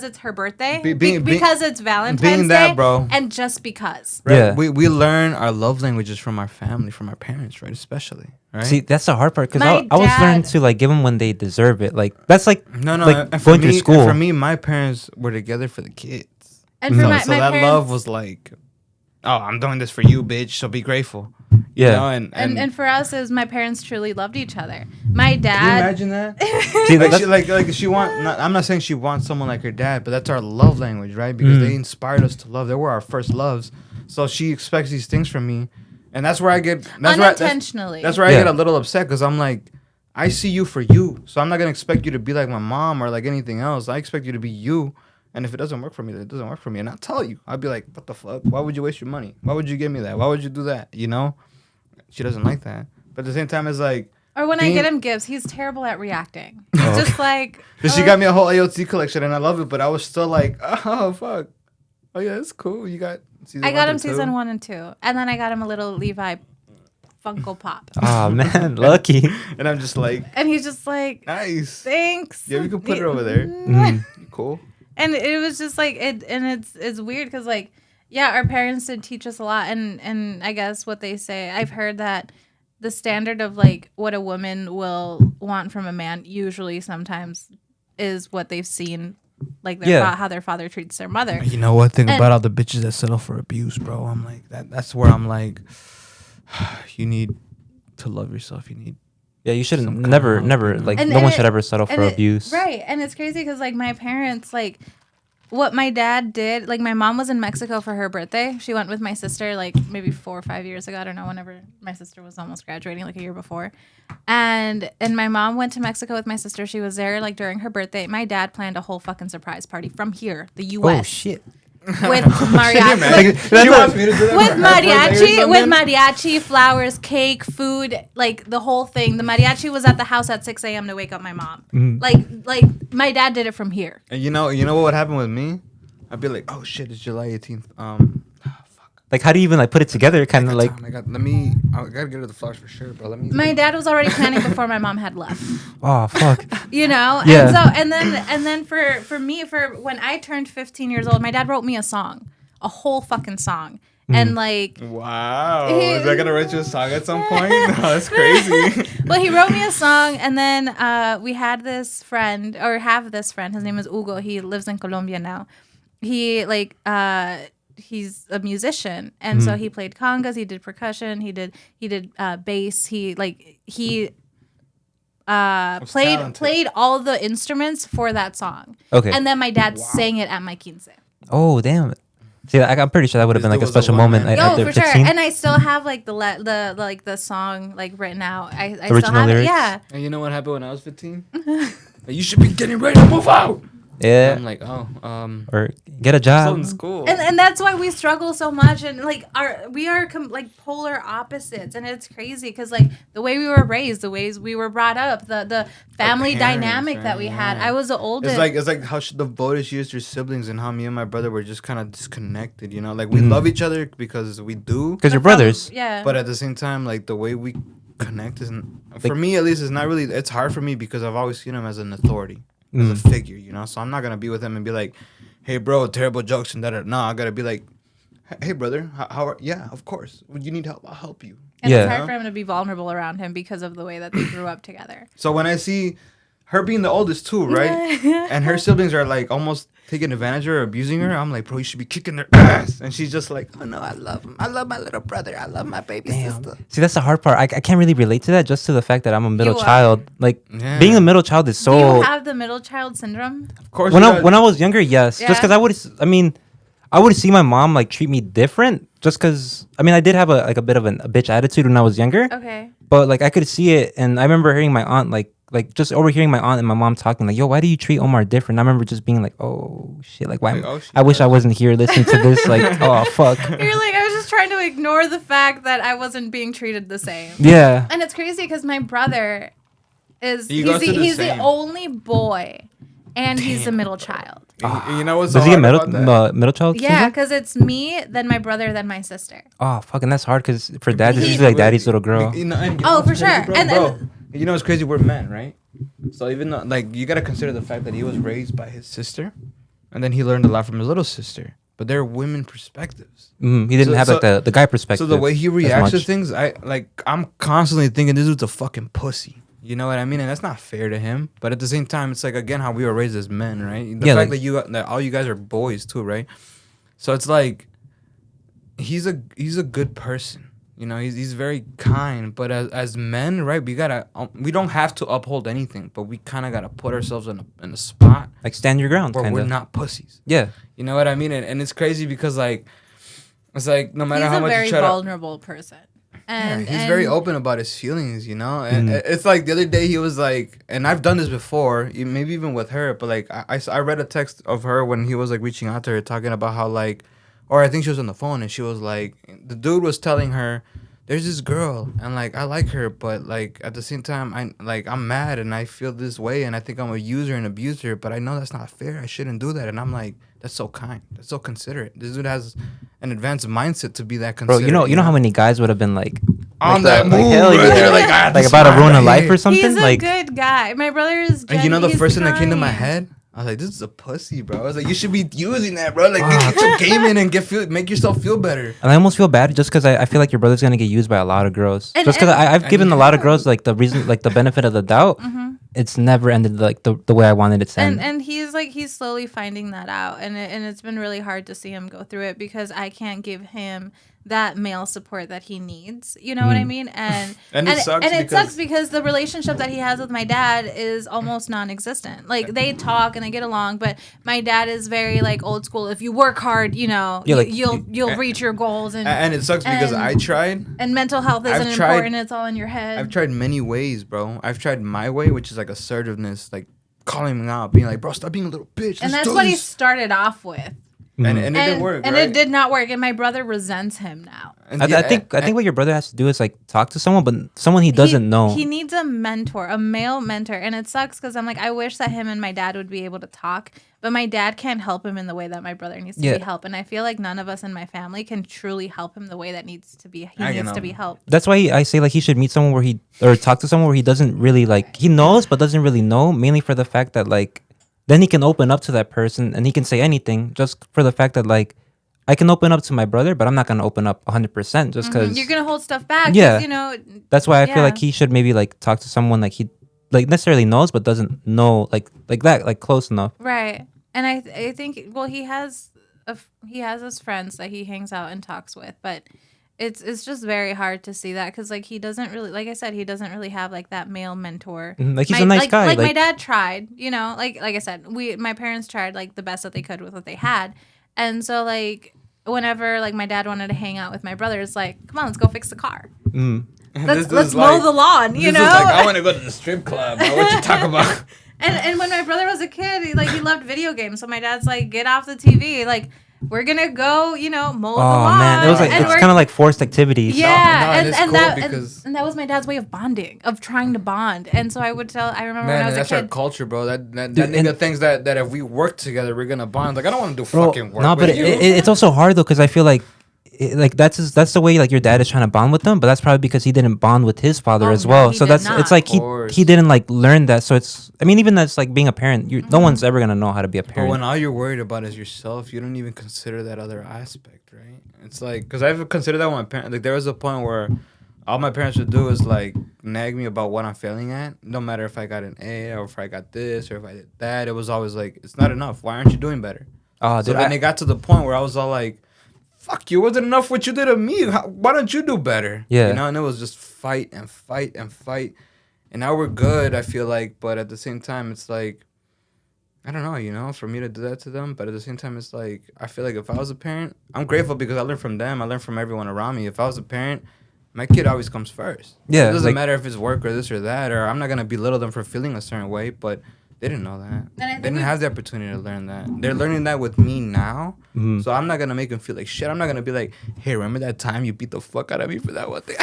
it's her birthday. Because it's Valentine's being that, Day. bro. And just because. Right? Yeah. We learn our love languages from our family, from our parents, right? Especially, right? See, that's the hard part because My I was learning dad- to like give them when they deserve it. Like that's like no, like and for going through me, school. and for me, my parents were together for the kids. And for No, my, So my that parents, love was like, oh, I'm doing this for you, bitch. So be grateful. Yeah. You know, and for us, is my parents truly loved each other. My can you dad. imagine that? See, Like that's- she I'm not saying she wants someone like her dad, but that's our love language, right? Because they inspired us to love. They were our first loves. So she expects these things from me, and that's where I get Unintentionally. That's where I Yeah. get a little upset because I'm like, I see you for you, so I'm not gonna expect you to be like my mom or like anything else. I expect you to be you. And if it doesn't work for me, then it doesn't work for me. And I'll tell you. I'll be like, what the fuck? Why would you waste your money? Why would you give me that? Why would you do that? You know? She doesn't like that. But at the same time, it's like, Or when I being- get him gifts, he's terrible at reacting. He's just like. cause she got me a whole AOT collection and I love it, but I was still like, oh, fuck. Oh, yeah, it's cool. You got season I got one him through season two. 1 and 2, and then I got him a little Levi Funko Pop, oh man, lucky. And I'm just like, and he's just like, nice. thanks. Yeah, we can put it over there. Mm. You cool. And it was just like it, and it's weird because like, yeah, our parents did teach us a lot, and I guess what they say, I've heard that the standard of like what a woman will want from a man usually sometimes is what they've seen, like their Yeah. how their father treats their mother. You know what? Think And- about all the bitches that settle for abuse, bro. I'm like, that's where I'm like, you need to love yourself. You need. Yeah, you shouldn't Some never kind of- never like And- no and one it- should ever settle for abuse. Right. And it's crazy because like my parents, like what my dad did, like my mom was in Mexico for her birthday. She went with my sister like maybe 4 or 5 years ago. I don't know, whenever my sister was almost graduating, like a year before. And my mom went to Mexico with my sister. She was there like during her birthday. My dad planned a whole fucking surprise party from here, the US. Oh shit. With mariachi. She wants me to do that With for her birthday or mariachi, with something? mariachi, flowers, cake, food, like the whole thing. The mariachi was at the house at 6 a.m. to wake up my mom. Like my dad did it from here. And you know what would happen with me? I'd be like, oh shit, it's July 18th. Like how do you even like put it together? Kind of like I gotta get her the flowers for sure, bro. Let me. My dad was already planning before my mom had left. oh fuck. You know? Yeah. And so and then for me, for when I turned 15 years old, my dad wrote me a song. A whole fucking song. And like Wow. Is that gonna write you a song at some point? No, that's crazy. well, he wrote me a song, and then we had this friend, or have this friend. His name is Hugo. He lives in Colombia now. He he's a musician, and so he played congas. He did percussion. He did bass. He talented. played all the instruments for that song. Okay. And then my dad sang it at my quince. Oh damn it. See, I'm pretty sure that would have been like a This dude was a special moment one-man at Oh, their for sure. 15. And I still have like the song like written out. I still Original have lyrics? it. Yeah. And you know what happened when I was 15? You should be getting ready to move out. Yeah. I'm like, oh, Or get a job. something's cool. And that's why we struggle so much, and like we are like polar opposites, and it's crazy because like the way we were raised, the ways we were brought up, the family parents, dynamic that right? we had. Yeah. I was the oldest. It's like how devoted she is to her siblings and how me and my brother were just kind of disconnected, you know? Like, we love each other because we do. Because you're brothers. Yeah. But at the same time, like, the way we connect isn't, for me at least, it's not really, it's hard for me because I've always seen him as an authority, as a figure, you know? So I'm not going to be with him and be like, hey, bro, terrible jokes and that. No, I got to be like, Hey, brother, how are, yeah, of course. When you need help, I'll help you. And Yeah. it's hard for him to be vulnerable around him because of the way that they grew up together. So when I see her being the oldest too, right? And her siblings are like almost taking advantage of her, abusing her, I'm like, bro, you should be kicking their ass. And she's just like, oh no, I love him. I love my little brother. I love my baby sister. See, that's the hard part. I can't really relate to that just to the fact that I'm a middle You are. child. Like Yeah. being a middle child is Do so. you have the middle child syndrome? Of course. When you I got- when I was younger, yes, just Yeah. because I would see my mom like treat me different. Just because I did have a bit of a bitch attitude when I was younger, Okay. but like I could see it, and I remember hearing my aunt like just overhearing my aunt and my mom talking like, "Yo, why do you treat Omar different?" I remember just being like, "Oh shit, like why? Like, oh, shit, I wish I that's- wasn't here listening to this. Like, oh fuck, You're like, I was just trying to ignore the fact that I wasn't being treated the same. yeah." And it's crazy because my brother is He goes through the he's same. the only boy, and he's the middle child. You know what's Does so he get hard about that? middle child? Yeah, syndrome? because it's me, then my brother, then my sister. Oh fucking, that's hard because for dads it's He- usually like daddy's little girl. You know, and you Oh, know what's for sure. crazy, And- bro? You know what's crazy? We're men, right? So even though, like, you gotta consider the fact that he was raised by his sister, and then he learned a lot from his little sister. But they're women perspectives. He didn't So- have like the guy perspective. So the way he as reacts to much. things, I'm constantly thinking this dude's a fucking pussy. You know what I mean? And that's not fair to him. But at the same time, it's like again how we were raised as men, right? The Yeah, fact like- that all you guys are boys too, right? So it's like he's a good person. You know, he's very kind. But as men, right? We don't have to uphold anything, but we kind of gotta put ourselves in a spot like stand your ground, where kind we're of. not pussies. Yeah. You know what I mean? And it's crazy because like it's like no matter He's how a much very you try to. vulnerable person. And Yeah, he's very and- open about his feelings, you know. And it's like the other day he was like, and I've done this before, maybe even with her, but like I read a text of her when he was like reaching out to her, talking about how like, or I think she was on the phone and she was like, the dude was telling her, there's this girl and like I like her, but like at the same time I'm mad and I feel this way and I think I'm a user and abuse her, but I know that's not fair. I shouldn't do that. And I'm like, that's so kind, that's so considerate. This dude has an advanced mindset to be that Bro, considerate. you know how many guys would have been like on like that like, move, hell right? yeah. They're like, ah, like this about to guy ruin a right life here. or something. He's a like good guy. My brother is. And you know the he's first thing that came to my kind. head? I was like, this is a pussy, bro. I was like, you should be using that, bro. Like, get your game in and make yourself feel better. and I almost feel bad just because I feel like your brother's gonna get used by a lot of girls. And- Just because and- I've and given you a lot of have. girls like the reason, like the benefit of the doubt. It's never ended like the way I wanted it to end. And he's slowly finding that out, and it's been really hard to see him go through it because I can't give him that male support that he needs. You know what I mean? And And it sucks it because- sucks because the relationship that he has with my dad is almost non-existent. Like they talk and they get along, but my dad is very like old school. If you work hard, you know, Yeah, like, you'll reach your goals, And it sucks because and- I tried. and mental health isn't I've tried- important. It's all in your head. I've tried many ways, bro. I've tried my way, which is like assertiveness, like calling him out, being like, bro, stop being a little bitch. and Let's that's do what he this." started off with. And it didn't work, and right? it did not work. And my brother resents him now. And I think what your brother has to do is like talk to someone, but someone he doesn't know. He needs a mentor, a male mentor. And it sucks because I'm like, I wish that him and my dad would be able to talk, but my dad can't help him in the way that my brother needs to Yeah. be helped. And I feel like none of us in my family can truly help him the way that he needs to be helped. That's why I say like he should meet someone or talk to someone where he doesn't really like he knows but doesn't really know, mainly for the fact that like then he can open up to that person and he can say anything just for the fact that like I can open up to my brother, but I'm not gonna open up 100% just because You're going to hold stuff back. 'Cause, Yeah. You know, that's why I feel Yeah. like he should maybe like talk to someone like he like necessarily knows but doesn't know like that like close enough. right. And I think, well, he has his friends that he hangs out and talks with, but it's just very hard to see that because like he doesn't really, like I said, he doesn't really have like that male mentor. Like he's a nice guy. Like my dad tried, you know, like I said, my parents tried like the best that they could with what they had, and so like whenever like my dad wanted to hang out with my brother, it's like, come on, let's go fix the car. Let's mow the lawn, you know. I want to go to the strip club. Bro. What you talk about? And when my brother was a kid, he loved video games. So my dad's like, get off the TV. Like, we're gonna go, you know, mow the Oh lawn. man, it was like And it's we're- kind of like forced activities. yeah, No, and and, it's and cool that because- and that was my dad's way of bonding, of trying to bond. And so I would tell. I remember when I Man, was that's a our kid. culture, bro. That Dude, nigga and- thinks that if we work together, we're gonna bond. Like, I don't want to do Bro, fucking work no, but with you. it's also hard though because I feel like like that's the way like your dad is trying to bond with them, but that's probably because he didn't bond with his father Oh, as no, well. he So did that's not. it's like Of course. he didn't like learn that. So it's I mean even that's like being a parent. No one's ever gonna know how to be a But parent. when all you're worried about is yourself, you don't even consider that other aspect, right? It's like, because I've considered that with my parents. Like, there was a point where all my parents would do is, like, nag me about what I'm failing at. No matter if I got an A or if I got this or if I did that. It was always like, it's not enough. Why aren't you doing better? Oh, So dude, then it got to the point where I was all like, fuck you, wasn't enough what you did to me. Why don't you do better? Yeah. You know, and it was just fight and fight and fight. And now we're good, I feel like. But at the same time, it's like, I don't know, you know, for me to do that to them. But at the same time, it's like, I feel like if I was a parent, I'm grateful because I learned from them. I learned from everyone around me. If I was a parent, my kid always comes first. Yeah, It doesn't like- matter if it's work or this or that, or I'm not going to belittle them for feeling a certain way, but they didn't know that. I They think didn't have the opportunity to learn that. They're learning that with me now. Mhm. So I'm not going to make them feel like shit. I'm not going to be like, hey, remember that time you beat the fuck out of me for that one thing?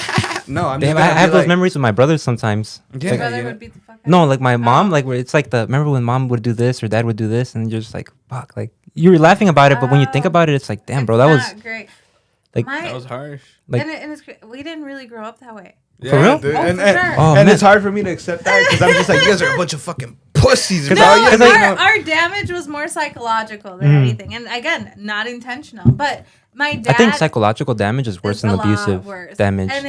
No, I'm Damn, just I going to have be those like, memories with my brothers sometimes. yeah, Your brother you know? would beat the fuck out No, of like my mom, Oh. like where it's like the remember when mom would do this or dad would do this, and you're just like fuck, like you're laughing about it, but when you think Oh. about it, it's like damn, It's bro, that was not great. like- My, That was harsh. like- and it's we didn't really grow up that way. For real? Dude. Oh, and, for and, sure. Oh, and man. it's hard for me to accept that because I'm just like, you guys are a bunch of fucking pussies, bro. No, Yeah, Cause you I- know. Our damage was more psychological than Mhm. anything, and again, not intentional. But my dad, I think psychological damage is worse is than a lot abusive worse. damage. And